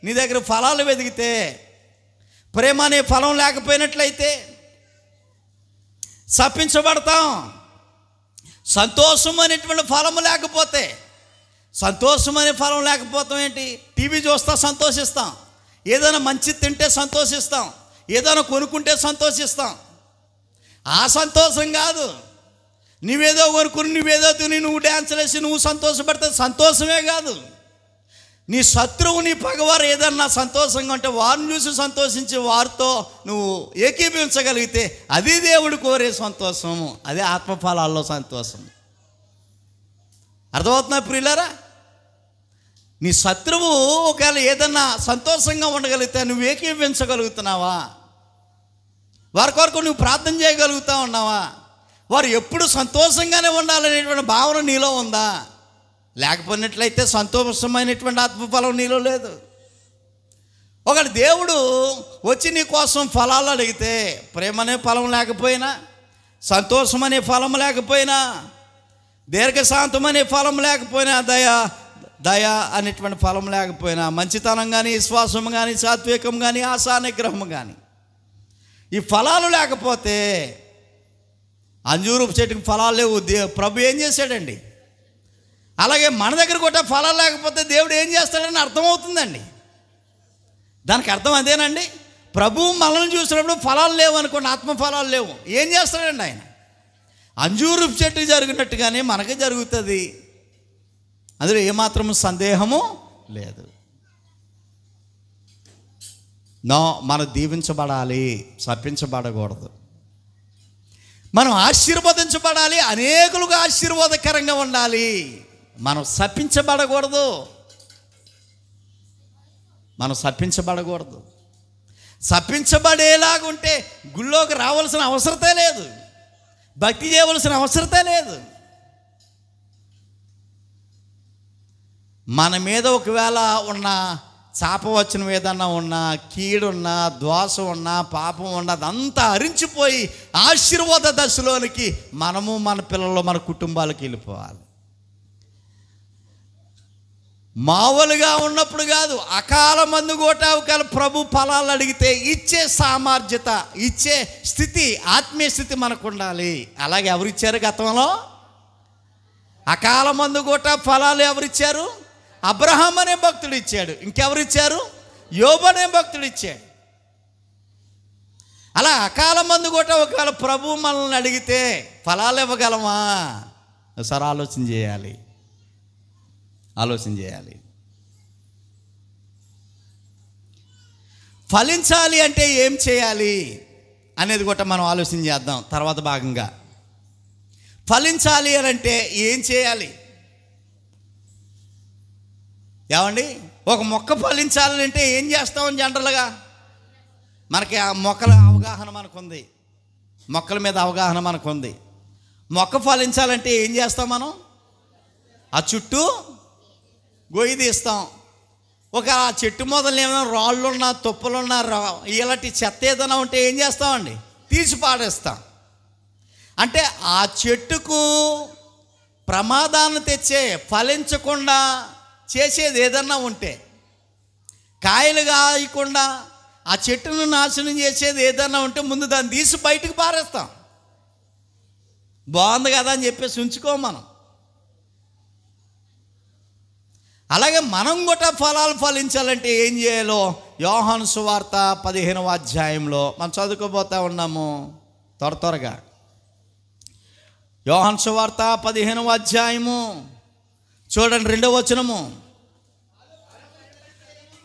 నీ దగ్గర ఫలాలు వెతికితే, ప్రేమ అనే ఫలం లేకపోయినట్లయితే శపించబడతాం. సంతోషం అనేటువంటి ఫలం లేకపోతే, సంతోషం అనే ఫలం లేకపోతాం ఏంటి? టీవీ చూస్తా సంతోషిస్తాం, ఏదైనా మంచి తింటే సంతోషిస్తాం, ఏదైనా కొనుక్కుంటే సంతోషిస్తాం. ఆ సంతోషం కాదు. నువ్వేదో కొనుక్కుని నువ్వేదో తిని నువ్వు డ్యాన్సులు వేసి నువ్వు సంతోషపడితే సంతోషమే కాదు. నీ శత్రువు నీ పగవారు ఏదన్నా సంతోషంగా ఉంటే వారిని చూసి సంతోషించి వారితో నువ్వు ఏకీభవించగలిగితే అది దేవుడు కోరే సంతోషము, అదే ఆత్మఫలాల్లో సంతోషం. అర్థమవుతున్నా ప్రియులారా? నీ శత్రువు ఒకవేళ ఏదన్నా సంతోషంగా ఉండగలిగితే నువ్వు ఏకీభవించగలుగుతున్నావా? వారి కొరకు నువ్వు ప్రార్థన చేయగలుగుతా ఉన్నావా? వారు ఎప్పుడు సంతోషంగానే ఉండాలనేటువంటి భావన నీలో ఉందా? లేకపోయినట్లయితే సంతోషమైనటువంటి ఆత్మఫలం నీలో లేదు. ఒకటి దేవుడు వచ్చి నీ కోసం ఫలాలు అడిగితే, ప్రేమనే ఫలం లేకపోయినా, సంతోషం అనే ఫలం లేకపోయినా, దీర్ఘశాంతం అనే ఫలం లేకపోయినా, దయ అనేటువంటి ఫలం లేకపోయినా, మంచితనం కానీ, విశ్వాసం కానీ, సాత్వికం కానీ, ఆశా నిగ్రహం కానీ, ఈ ఫలాలు లేకపోతే అంజూరపు చెట్టుకి ఫలాలు లేవు. ప్రభు ఏం చేశాడండి? అలాగే మన దగ్గర కూడా ఫలాలు లేకపోతే దేవుడు ఏం చేస్తాడని అర్థమవుతుందండి. దానికి అర్థం అదేనండి. ప్రభువు మనల్ని చూసినప్పుడు ఫలాలు లేవు అనుకోండి, ఆత్మఫలాలు లేవు, ఏం చేస్తాడండి ఆయన? అంజూరపు చెట్టు జరిగినట్టుగానే మనకి జరుగుతుంది. అందులో ఏమాత్రం సందేహము లేదు. మనం దీవించబడాలి, శపించబడకూడదు. మనం ఆశీర్వదించబడాలి, అనేకులుగా ఆశీర్వాదకరంగా ఉండాలి. మనం శపించబడకూడదు, మనం శపించబడకూడదు. శపించబడేలాగుంటే గుళ్ళోకి రావాల్సిన అవసరతే లేదు, భక్తి చేయవలసిన అవసరతే లేదు. మన మీద ఒకవేళ ఉన్న చాపవచనం ఏదన్నా ఉన్నా, కీడున్నా, దోషం ఉన్నా, పాపం ఉన్నా, అదంతా అరించిపోయి ఆశీర్వాద దశలోనికి మనము మన పిల్లలు మన కుటుంబాలకు వెళ్ళిపోవాలి. మామూలుగా ఉన్నప్పుడు కాదు, అకాల మందు ఒకవేళ ప్రభు ఫలాలు అడిగితే ఇచ్చే సామర్థ్యత, ఇచ్చే స్థితి, ఆత్మీయ స్థితి మనకు ఉండాలి. అలాగే ఎవరిచ్చారు గతంలో? అకాల మందు ఫలాలు ఎవరిచ్చారు? అబ్రహాం అనే భక్తుడు ఇచ్చాడు. ఇంకెవరిచ్చారు? యోబు అనే భక్తుడు ఇచ్చాడు. అలా అకాల మందు ఒకవేళ ప్రభు మనల్ని అడిగితే ఫలాలు ఇవ్వగలమా? ఒకసారి ఆలోచన చేయాలి. ఫలించాలి అంటే ఏం చేయాలి అనేది కూడా మనం ఆలోచన చేద్దాం తర్వాత భాగంగా. ఫలించాలి అని అంటే ఏం చేయాలి? ఏమండి, ఒక మొక్క ఫలించాలంటే ఏం చేస్తామని జనరల్గా మనకి ఆ మొక్కల అవగాహన మనకుంది, మొక్కల మీద అవగాహన మనకుంది. మొక్క ఫలించాలంటే ఏం చేస్తాం మనం? ఆ చుట్టూ గొయ్యి తీస్తాం. ఒక ఆ చెట్టు మొదలు ఏమైనా రాళ్ళున్నా, తుప్పలున్నా, ఇలాంటి చెత్త ఏదైనా ఉంటే ఏం చేస్తామండి? తీసి పాడేస్తాం. అంటే ఆ చెట్టుకు ప్రమాదాన్ని తెచ్చే, ఫలించకుండా చేసేది ఏదన్నా ఉంటే, కాయలు కాయకుండా ఆ చెట్టును నాశనం చేసేది ఏదన్నా ఉంటే ముందు దాన్ని తీసి బయటకు పారేస్తాం. బాగుంది కదా అని చెప్పేసి ఉంచుకోం మనం. అలాగే మనం కూడా ఫలాలు ఫలించాలంటే ఏం చేయాలో యోహాను సువార్త 15వ అధ్యాయంలో మనం చదువుకోబోతా ఉన్నాము. త్వరగా యోహాను సువార్త 15వ అధ్యాయము చూడండి, 2వ వచనము.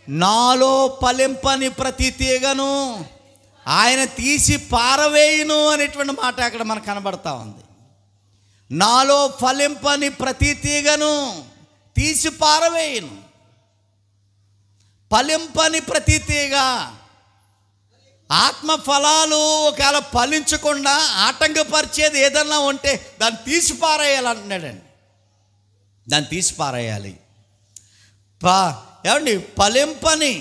నాలో ఫలింపని ప్రతి తీగను ఆయన తీసి పారవేయును అనేటువంటి మాట అక్కడ మనకు కనబడతా ఉంది. నాలో ఫలింపని ప్రతి తీగను తీసి పారవేయును. ఫలింపని ప్రతి తీగ, ఆత్మ ఫలాలు ఒకవేళ ఫలించకుండా ఆటంకపరిచేది ఏదన్నా ఉంటే దాన్ని తీసి పారేయాలంటున్నాడండి. దాన్ని తీసి పారేయాలి. ఏమండి ఫలింపని,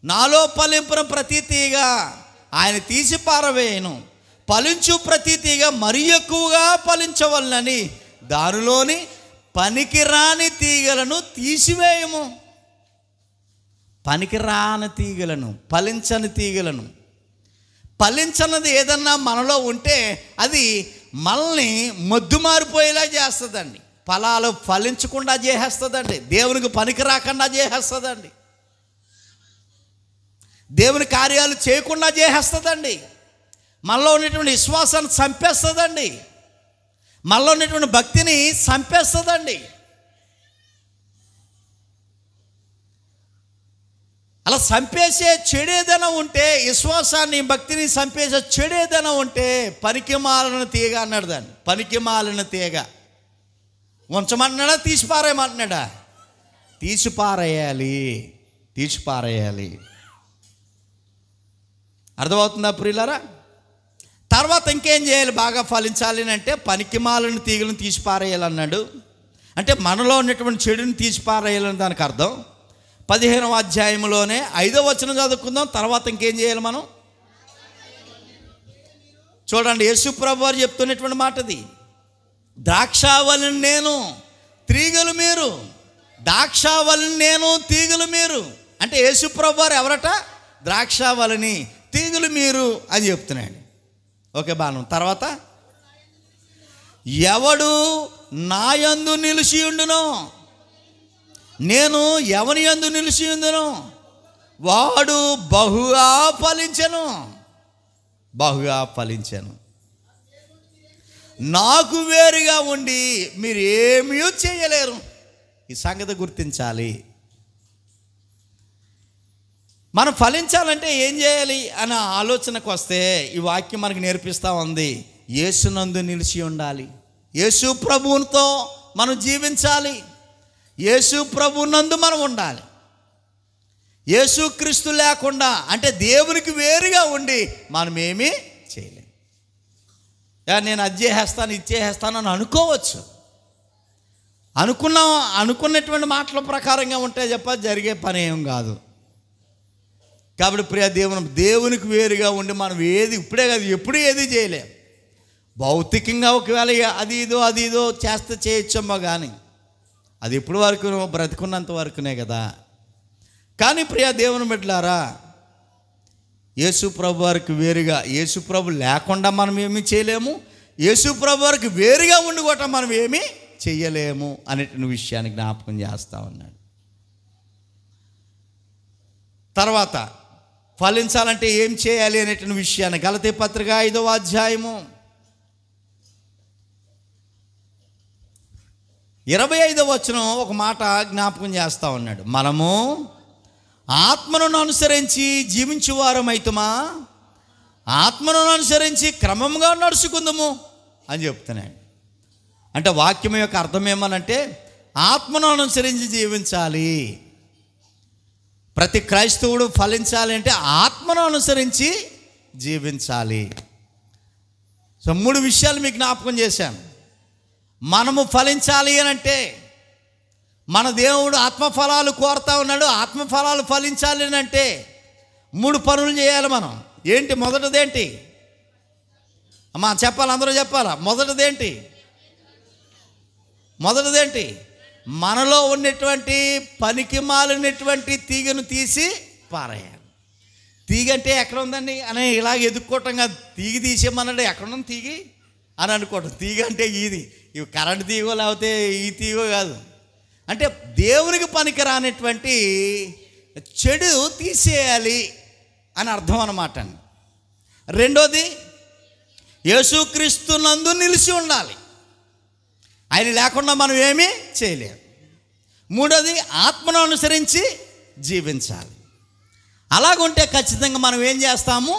నాలో ఫలింపున ప్రతి తీగ ఆయన తీసి పారవేయను, ఫలించు ప్రతి తీగ మరి ఎక్కువగా ఫలించవలనని దానిలోని పనికిరాని తీగలను తీసివేయము. పనికిరాని తీగలను, ఫలించని తీగలను, ఫలించనిది ఏదన్నా మనలో ఉంటే అది మనల్ని మొద్దు మారిపోయేలా చేస్తుందండి. ఫలాలు ఫలించకుండా చేసేస్తుందండి, దేవునికి పనికి రాకుండా చేసేస్తుందండి, దేవుని కార్యాలు చేయకుండా చేసేస్తుందండి, మనలో ఉన్నటువంటి విశ్వాసాన్ని చంపేస్తుందండి, మనలో ఉన్నటువంటి భక్తిని చంపేస్తుందండి. అలా చంపేసే చెడేదనం ఉంటే, విశ్వాసాన్ని భక్తిని చంపేసే చెడేదనం ఉంటే పనికి మాలిన తీగ అన్నాడు దాన్ని. పనికి మాలిన తీగ ఉంచమంటున్నాడా, తీసి పారేయమంటున్నాడా? తీసి పారేయాలి, తీసి పారేయాలి. అర్థమవుతుందా ప్రియులారా? తర్వాత ఇంకేం చేయాలి బాగా ఫలించాలి అంటే పనికి మాలిన తీగలను తీసి పారేయాలన్నాడు. అంటే మనలో ఉన్నటువంటి చెడుని తీసి పారేయాలని దానికి అర్థం. 15వ అధ్యాయంలోనే 5వ వచనం చదువుకుందాం. తర్వాత ఇంకేం చేయాలి మనం? చూడండి, యేసు ప్రభువు వారు చెప్తున్నటువంటి మాట ఇది. ద్రాక్షావళిని నేను, తీగలు మీరు. ద్రాక్షావళిని నేను, తీగలు మీరు. అంటే యేసు ప్రభువు వారు ఎవరట? ద్రాక్షావళిని, తీగలు మీరు అని చెప్తున్నాడు. ఓకే, బాను. తర్వాత ఎవడు నా యందు నిలిచి ఉండునో, నేను ఎవని యందు నిలిచి ఉందును వాడు బహుగా ఫలించెను, బహుగా ఫలించెను. నాకు వేరుగా ఉండి మీరు ఏమీ చేయలేరు. ఈ సంగతి గుర్తించాలి. మనం ఫలించాలంటే ఏం చేయాలి అనే ఆలోచనకు వస్తే ఈ వాక్యం మనకు నేర్పిస్తూ ఉంది. యేసునందు నిలిచి ఉండాలి, యేసు ప్రభువుతో మనం జీవించాలి, యేసు ప్రభువునందు మనం ఉండాలి. యేసుక్రీస్తు లేకుండా అంటే దేవునికి వేరుగా ఉండి మనం ఏమీ చేయలేం. నేను అది చేసేస్తాను, ఇది చేసేస్తాను అని అనుకోవచ్చు. అనుకున్నటువంటి మాటల ప్రకారంగా ఉంటే చెప్ప జరిగే పని ఏం కాదు. కాబట్టి ప్రియ దేవునికి వేరుగా ఉండి మనం ఏది ఇప్పుడే కాదు ఎప్పుడు ఏది చేయలేం. భౌతికంగా ఒకవేళ అది ఇదో చేస్తే చేయొచ్చమ్మా, కానీ అది ఎప్పుడు వరకు బ్రతికున్నంత వరకునే కదా. కానీ ప్రియ దేవుని బిడ్డలారా, యేసు ప్రభు వారికి వేరుగా, యేసు ప్రభు లేకుండా మనం ఏమీ చేయలేము, యేసు ప్రభు వారికి వేరుగా ఉండి కూడా మనం ఏమీ చెయ్యలేము అనేటువంటి విషయాన్ని జ్ఞాపకం చేస్తూ ఉన్నాడు. తర్వాత ఫలించాలంటే ఏం చేయాలి అనేటువంటి విషయాన్ని గలతీ పత్రిక 5వ అధ్యాయము 25వ వచనం ఒక మాట జ్ఞాపకం చేస్తూ ఉన్నాడు. మనము ఆత్మను అనుసరించి జీవించువారమైతుమా, ఆత్మను అనుసరించి క్రమంగా నడుచుకుందాము అని చెప్తున్నాడు. అంటే వాక్యం యొక్క అర్థం ఏమనంటే ఆత్మను అనుసరించి జీవించాలి. ప్రతి క్రైస్తవుడు ఫలించాలి అంటే ఆత్మను అనుసరించి జీవించాలి. సో 3 విషయాలు మీకు జ్ఞాపకం చేశాను. మనము ఫలించాలి అని అంటే మన దేవుడు ఆత్మఫలాలు కోరుతా ఉన్నాడు. ఆత్మఫలాలు ఫలించాలి అని అంటే 3 పనులు చేయాలి మనం. ఏంటి? మొదటిదేంటి అమ్మా చెప్పాలి, అందరూ చెప్పాలా? మొదటిదేంటి? మనలో ఉన్నటువంటి పనికి మాలినటువంటి తీగను తీసి పారేయాలి. తీగ అంటే ఎక్కడ ఉందండి అని ఇలాగ ఎదుక్కోవటం కాదు. తీగ తీసేమన్నాడు, ఎక్కడుంది తీగి అని అనుకోవటం. తీగ అంటే ఇవి కరెంట్ తీగో లేకపోతే ఈ తీగో కాదు. అంటే దేవునికి పనికి రానటువంటి చెడు తీసేయాలి అని అర్థం అన్నమాట అండి. రెండోది, యేసుక్రీస్తునందు నిలిచి ఉండాలి, ఆయన లేకుండా మనం ఏమీ చేయలేము. మూడోది, ఆత్మను అనుసరించి జీవించాలి. అలాగుంటే ఖచ్చితంగా మనం ఏం చేస్తాము?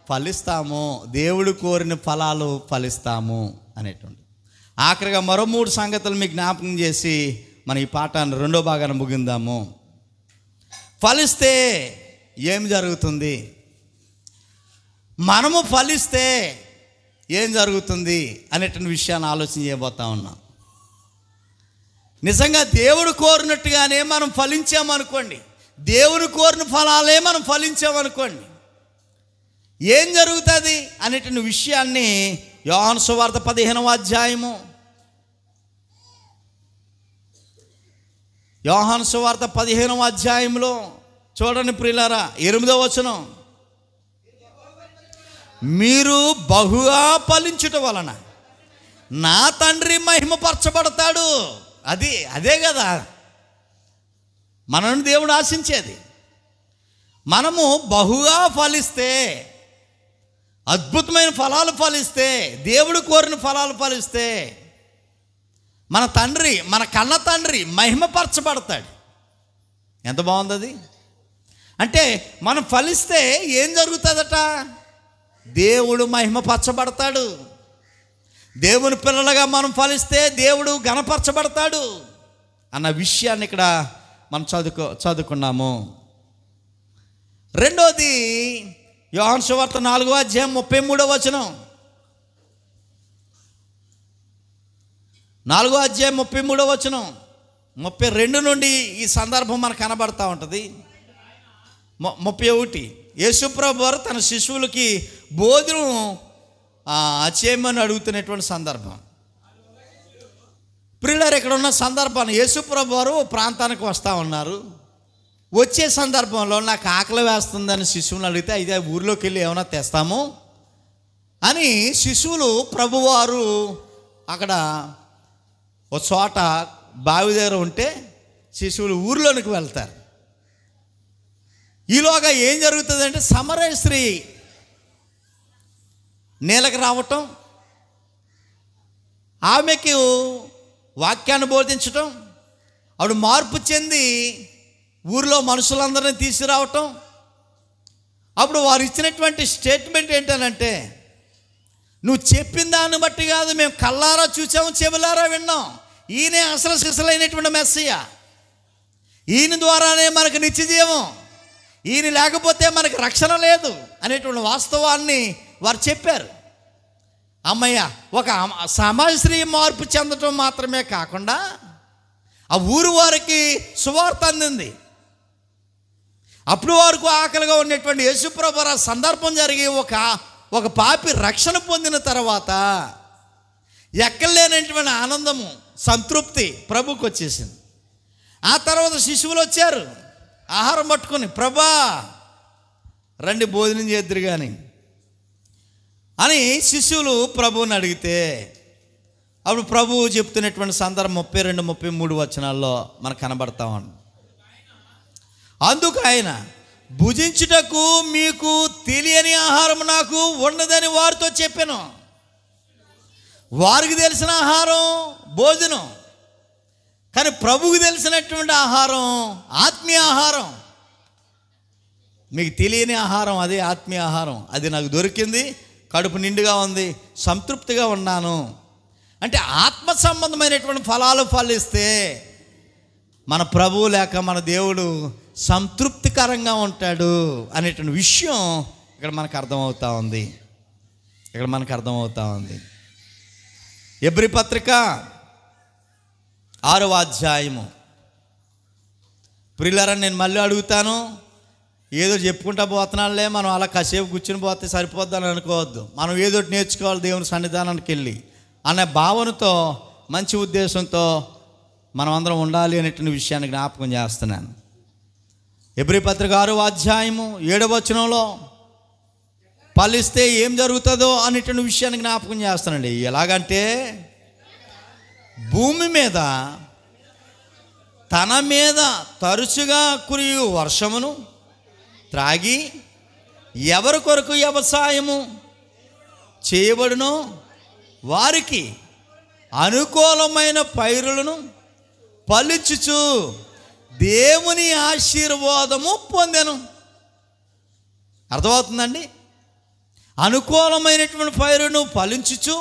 ఫలిస్తాము, దేవుడు కోరిన ఫలాలు ఫలిస్తాము అనేటువంటి. ఆఖరిగా మరో 3 సంగతులు మీకు జ్ఞాపకం చేసి మన ఈ పాఠాన్ని 2వ భాగాన్ని ముగిందాము. ఫలిస్తే ఏం జరుగుతుంది, మనము ఫలిస్తే ఏం జరుగుతుంది అనేటువంటి విషయాన్ని ఆలోచన చేయబోతా ఉన్నాం. నిజంగా దేవుడు కోరినట్టుగానే మనం ఫలించామనుకోండి, దేవుడు కోరిన ఫలాలే మనం ఫలించామనుకోండి, ఏం జరుగుతుంది అనేటువంటి విషయాన్ని యోహాను సువార్త 15వ అధ్యాయము, యోహాను సువార్త 15వ అధ్యాయంలో చూడండి ప్రియులారా, 8వ వచనం, మీరు బహుగా ఫలించుట వలన నా తండ్రి మహిమపరచబడతాడు. అదే కదా మనల్ని దేవుడు ఆశించేది. మనము బహుగా ఫలిస్తే, అద్భుతమైన ఫలాలు ఫలిస్తే, దేవుడు కోరిన ఫలాలు ఫలిస్తే మన తండ్రి, మన కన్న తండ్రి మహిమపరచబడతాడు. ఎంత బాగుంది అది. అంటే మనం ఫలిస్తే ఏం జరుగుతుందట? దేవుడు మహిమపరచబడతాడు. దేవుని పిల్లలుగా మనం ఫలిస్తే దేవుడు ఘనపరచబడతాడు అన్న విషయాన్ని ఇక్కడ మనం చదువుకున్నాము. రెండోది యోహాను సువార్త 4వ అధ్యాయం 33వ వచనం, 4వ అధ్యాయం 33వ వచనం, 32 నుండి ఈ సందర్భం మనకు కనబడతా ఉంటుంది. 31 యేసుప్రభు వారు తన శిశువులకి భోజనం చేయమని అడుగుతున్నటువంటి సందర్భం. ప్రియులారు, ఇక్కడ ఉన్న సందర్భాన్ని యేసుప్రభు వారు ప్రాంతానికి వస్తూ ఉన్నారు. వచ్చే సందర్భంలో నాకు ఆకలి వేస్తుందని శిశువుని అడిగితే, అయితే ఊర్లోకి వెళ్ళి ఏమైనా తెస్తాము అని శిశువులు ప్రభువారు అక్కడ ఒక చోట బావి దగ్గర ఉంటే శిశువులు ఊర్లోనికి వెళ్తారు. ఈలోగా ఏం జరుగుతుందంటే, సమరయ స్త్రీ నేలకు రావటం, ఆమెకు వాక్యాన్ని బోధించటం, ఆవిడ మార్పు చెంది ఊరిలో మనుషులందరినీ తీసుకురావటం. అప్పుడు వారు ఇచ్చినటువంటి స్టేట్మెంట్ ఏంటనంటే, నువ్వు చెప్పిన దాన్ని బట్టి కాదు, మేము కళ్ళారా చూసాము, చెవులారా విన్నాం, ఈయనే అసలు సిసలైనటువంటి మెస్సయ్య, ఈయన ద్వారానే మనకు నిత్యజీవం, ఈయన లేకపోతే మనకు రక్షణ లేదు అనేటువంటి వాస్తవాన్ని వారు చెప్పారు. అమ్మయ్య, ఒక సమాజశ్రీ మార్పు చెందటం మాత్రమే కాకుండా ఆ ఊరు వారికి సువార్త అందింది. అప్పుడు వరకు ఆకలిగా ఉన్నటువంటి యేసుప్రభు వారు సందర్భం జరిగి ఒక పాపి రక్షణ పొందిన తర్వాత ఎక్కలేనటువంటి ఆనందము, సంతృప్తి ప్రభుకు వచ్చేసింది. ఆ తర్వాత శిశువులు వచ్చారు ఆహారం పట్టుకొని, ప్రభా రండి భోజనం చేద్దరు కానీ అని శిశువులు ప్రభువుని అడిగితే, అప్పుడు ప్రభువు చెప్తున్నటువంటి సందర్భం 32, 33 వచనాల్లో మనకు కనబడతా ఉంది. అందుకు ఆయన, భుజించుటకు మీకు తెలియని ఆహారం నాకు ఉన్నదని వారితో చెప్పాను. వారికి తెలిసిన ఆహారం భోజనం, కానీ ప్రభువుకి తెలిసినటువంటి ఆహారం ఆత్మీయ ఆహారం. మీకు తెలియని ఆహారం అదే ఆత్మీయ ఆహారం. అది నాకు దొరికింది, కడుపు నిండుగా ఉంది, సంతృప్తిగా ఉన్నాను. అంటే ఆత్మ సంబంధమైనటువంటి ఫలాలు ఫలిస్తే మన ప్రభువు లేక మన దేవుడు సంతృప్తికరంగా ఉంటాడు అనేటువంటి విషయం ఇక్కడ మనకు అర్థమవుతా ఉంది. ఎబ్రీ పత్రిక 6వ అధ్యాయము. ప్రియులారా, నేను మళ్ళీ అడుగుతాను, ఏదో చెప్పుకుంటా పోతున్నాళ్ళే, మనం అలా కాసేపు కూర్చుని పోతే సరిపోద్దని అనుకోవద్దు. మనం ఏదో నేర్చుకోవాలి దేవుని సన్నిధానానికి వెళ్ళి అనే భావనతో, మంచి ఉద్దేశంతో మనం అందరం ఉండాలి అనేటువంటి విషయాన్ని జ్ఞాపకం చేస్తున్నాను. ఎబ్రీ పత్రిక 6వ అధ్యాయము 7వ వచనంలో ఫలిస్తే ఏం జరుగుతుందో అనేటువంటి విషయాన్ని జ్ఞాపకం చేస్తానండి. ఎలాగంటే, భూమి మీద తన మీద తరచుగా కురియు వర్షమును త్రాగి ఎవరి కొరకు వ్యవసాయము చేయబడునో వారికి అనుకూలమైన పైరులను ఫలించుచు దేవుని ఆశీర్వాదము పొందెను. అర్థమవుతుందండి? అనుకూలమైనటువంటి పైరును ఫలించుచు,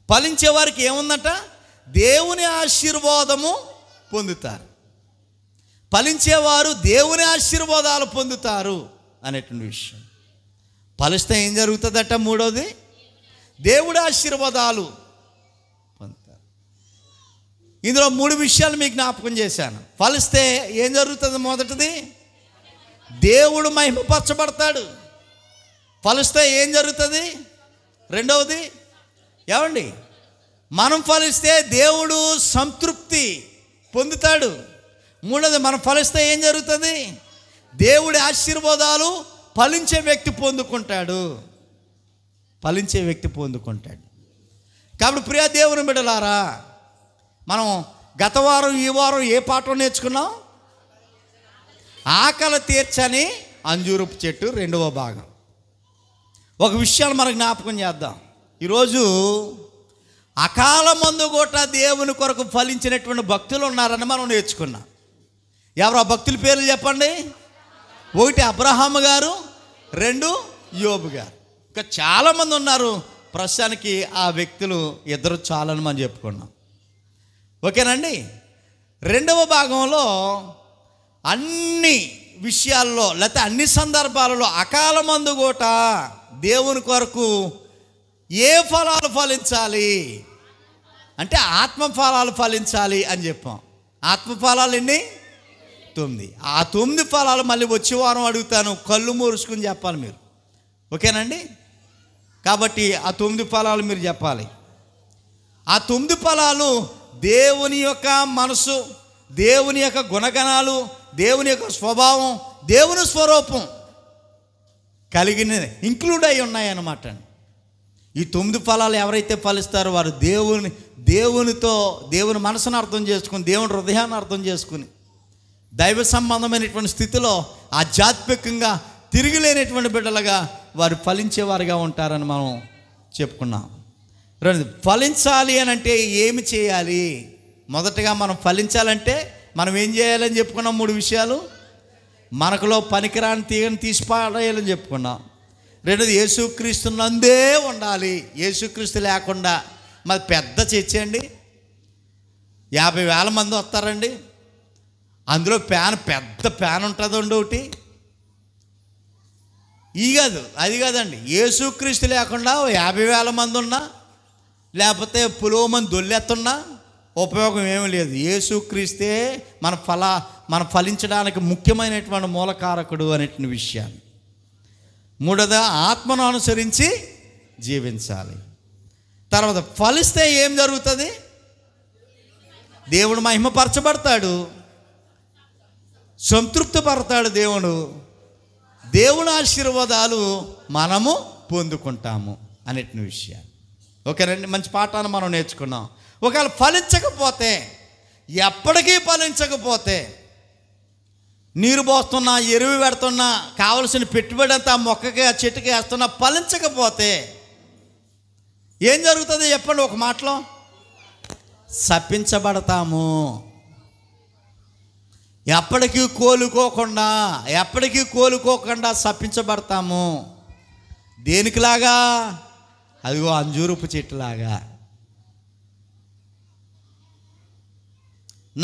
ఫలించేవారికి ఏముందట? దేవుని ఆశీర్వాదము పొందుతారు. ఫలించేవారు దేవుని ఆశీర్వాదాలు పొందుతారు అనేటువంటి విషయం. ఫలిస్తే ఏం జరుగుతుందట? మూడోది, దేవుడి ఆశీర్వాదాలు ఇందులో 3 విషయాలు మీకు జ్ఞాపకం చేశాను. ఫలిస్తే ఏం జరుగుతుంది? మొదటిది, దేవుడు మహిమపరచబడతాడు. ఫలిస్తే ఏం జరుగుతుంది? రెండవది, ఏమండి, మనం ఫలిస్తే దేవుడు సంతృప్తి పొందుతాడు. మూడవది, మనం ఫలిస్తే ఏం జరుగుతుంది? దేవుడి ఆశీర్వాదాలు ఫలించే వ్యక్తి పొందుకుంటాడు. ఫలించే వ్యక్తి పొందుకుంటాడు. కాబట్టి ప్రియ దేవుని బిడ్డలారా, మనం గత వారం ఈ వారం ఏ పాఠం నేర్చుకున్నాం? ఆకలి తీర్చని అంజూరపు చెట్టు 2వ భాగం. ఒక విషయాన్ని మనం జ్ఞాపకం చేద్దాం. ఈరోజు అకాల మందు కూడా దేవుని కొరకు ఫలించినటువంటి భక్తులు ఉన్నారని మనం నేర్చుకున్నాం. ఎవరు ఆ భక్తుల పేర్లు చెప్పండి? 1 అబ్రహాము గారు, 2 యోబు గారు. ఇంకా చాలామంది ఉన్నారు. ప్రస్తుతానికి ఆ వ్యక్తులు 2 చాలని మనం చెప్పుకున్నాం. ఓకేనండి. 2వ భాగంలో అన్ని విషయాల్లో లేకపోతే అన్ని సందర్భాలలో అకాల మందు కూడా దేవుని కొరకు ఏ ఫలాలు ఫలించాలి అంటే ఆత్మ ఫలాలు ఫలించాలి అని చెప్పాం. ఆత్మ ఫలాలు ఎన్ని? 9. ఆ 9 ఫలాలు మళ్ళీ వచ్చే వారం అడుగుతాను, కళ్ళు మూసుకుని చెప్పాలి మీరు. ఓకేనండి. కాబట్టి ఆ 9 ఫలాలు మీరు చెప్పాలి. ఆ 9 ఫలాలు దేవుని యొక్క మనసు, దేవుని యొక్క గుణగణాలు, దేవుని యొక్క స్వభావం, దేవుని స్వరూపం కలిగిన ఇంక్లూడ్ అయి ఉన్నాయన్నమాట. ఈ 9 ఫలాలు ఎవరైతే ఫలిస్తారో వారు దేవునితో దేవుని మనసును అర్థం చేసుకుని, దేవుని హృదయాన్ని అర్థం చేసుకుని, దైవ సంబంధమైనటువంటి స్థితిలో ఆధ్యాత్మికంగా తిరిగిలేనటువంటి బిడ్డలుగా వారు ఫలించేవారుగా ఉంటారని మనం చెప్పుకున్నాం. ఫలించాలి అని అంటే ఏమి చేయాలి? మొదటగా మనం ఫలించాలంటే మనం ఏం చేయాలని చెప్పుకున్నాం? 3 విషయాలు. మనకులో పనికిరాని తీగని తీసిపారేయాలని చెప్పుకున్నాం. రెండోది, యేసుక్రీస్తు నందే ఉండాలి. యేసుక్రీస్తు లేకుండా మరి పెద్ద చర్చ అండి, 50,000 మంది వస్తారండి. అందులో పెద్ద ప్యాన్ ఉంటుందండి ఒకటి. అది కాదండి. యేసుక్రీస్తు లేకుండా 50,000 మంది ఉన్నా లేకపోతే పులువ మంది దొల్లెత్తున్నా ఉపయోగం ఏమీ లేదు. యేసుక్రీస్తే మన ఫలించడానికి ముఖ్యమైనటువంటి మూలకారకుడు అనేటువంటి విషయాన్ని. మూడోది, ఆత్మను అనుసరించి జీవించాలి. తర్వాత ఫలిస్తే ఏం జరుగుతుంది? దేవుడు మహిమపరచబడతాడు, సంతృప్తి పడతాడు దేవుడు, దేవుని ఆశీర్వాదాలు మనము పొందుకుంటాము అనేటువంటి విషయాలు. ఓకేనండి. మంచి పాఠాన్ని మనం నేర్చుకున్నాం. ఒకవేళ ఫలించకపోతే, ఎప్పటికీ ఫలించకపోతే, నీరు పోస్తున్నా, ఎరువు పెడుతున్నా, కావలసిన పెట్టుబడి అంతా మొక్కకి ఆ చెట్టుకి వేస్తున్నా, ఫలించకపోతే ఏం జరుగుతుంది చెప్పండి ఒక మాటలో? శపించబడతాము. ఎప్పటికీ కోలుకోకుండా శపించబడతాము. దేనికిలాగా? అదిగో అంజూరపు చెట్టులాగా.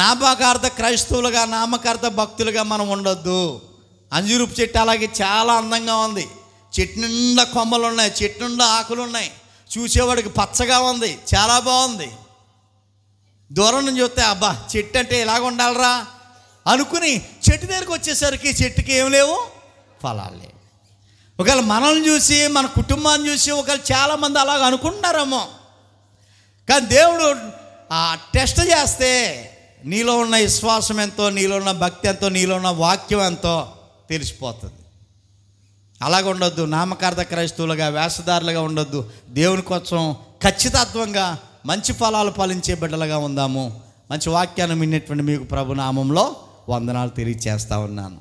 నామకార్థ క్రైస్తవులుగా, నామకార్థ భక్తులుగా మనం ఉండొద్దు. అంజూరపు చెట్టు అలాగే చాలా అందంగా ఉంది. చెట్టు నిండా కొమ్మలు ఉన్నాయి, చెట్టు నిండా ఆకులు ఉన్నాయి, చూసేవాడికి పచ్చగా ఉంది, చాలా బాగుంది. దూరం నుంచి చూస్తే అబ్బా చెట్టు అంటే ఇలాగ ఉండాలరా అనుకుని చెట్టు దగ్గరికి వచ్చేసరికి చెట్టుకి ఏం లేవు, ఫలాలు లేవు. ఒకవేళ మనల్ని చూసి, మన కుటుంబాన్ని చూసి ఒకవేళ చాలామంది అలాగ అనుకుంటున్నారేమో. కానీ దేవుడు టెస్ట్ చేస్తే నీలో ఉన్న విశ్వాసం ఎంతో, నీలో ఉన్న భక్తి ఎంతో, నీలో ఉన్న వాక్యం ఎంతో తెలిసిపోతుంది. అలాగ ఉండొద్దు. నామకార్థ క్రైస్తవులుగా, వేషధారులుగా ఉండొద్దు. దేవుని కోసం ఖచ్చితత్వంగా మంచి ఫలాలు ఫలించే బిడ్డలుగా ఉందాము. మంచి వాక్యాన్ని విన్నటువంటి మీకు ప్రభు నామంలో వందనాలు తెలియజేస్తా ఉన్నాను.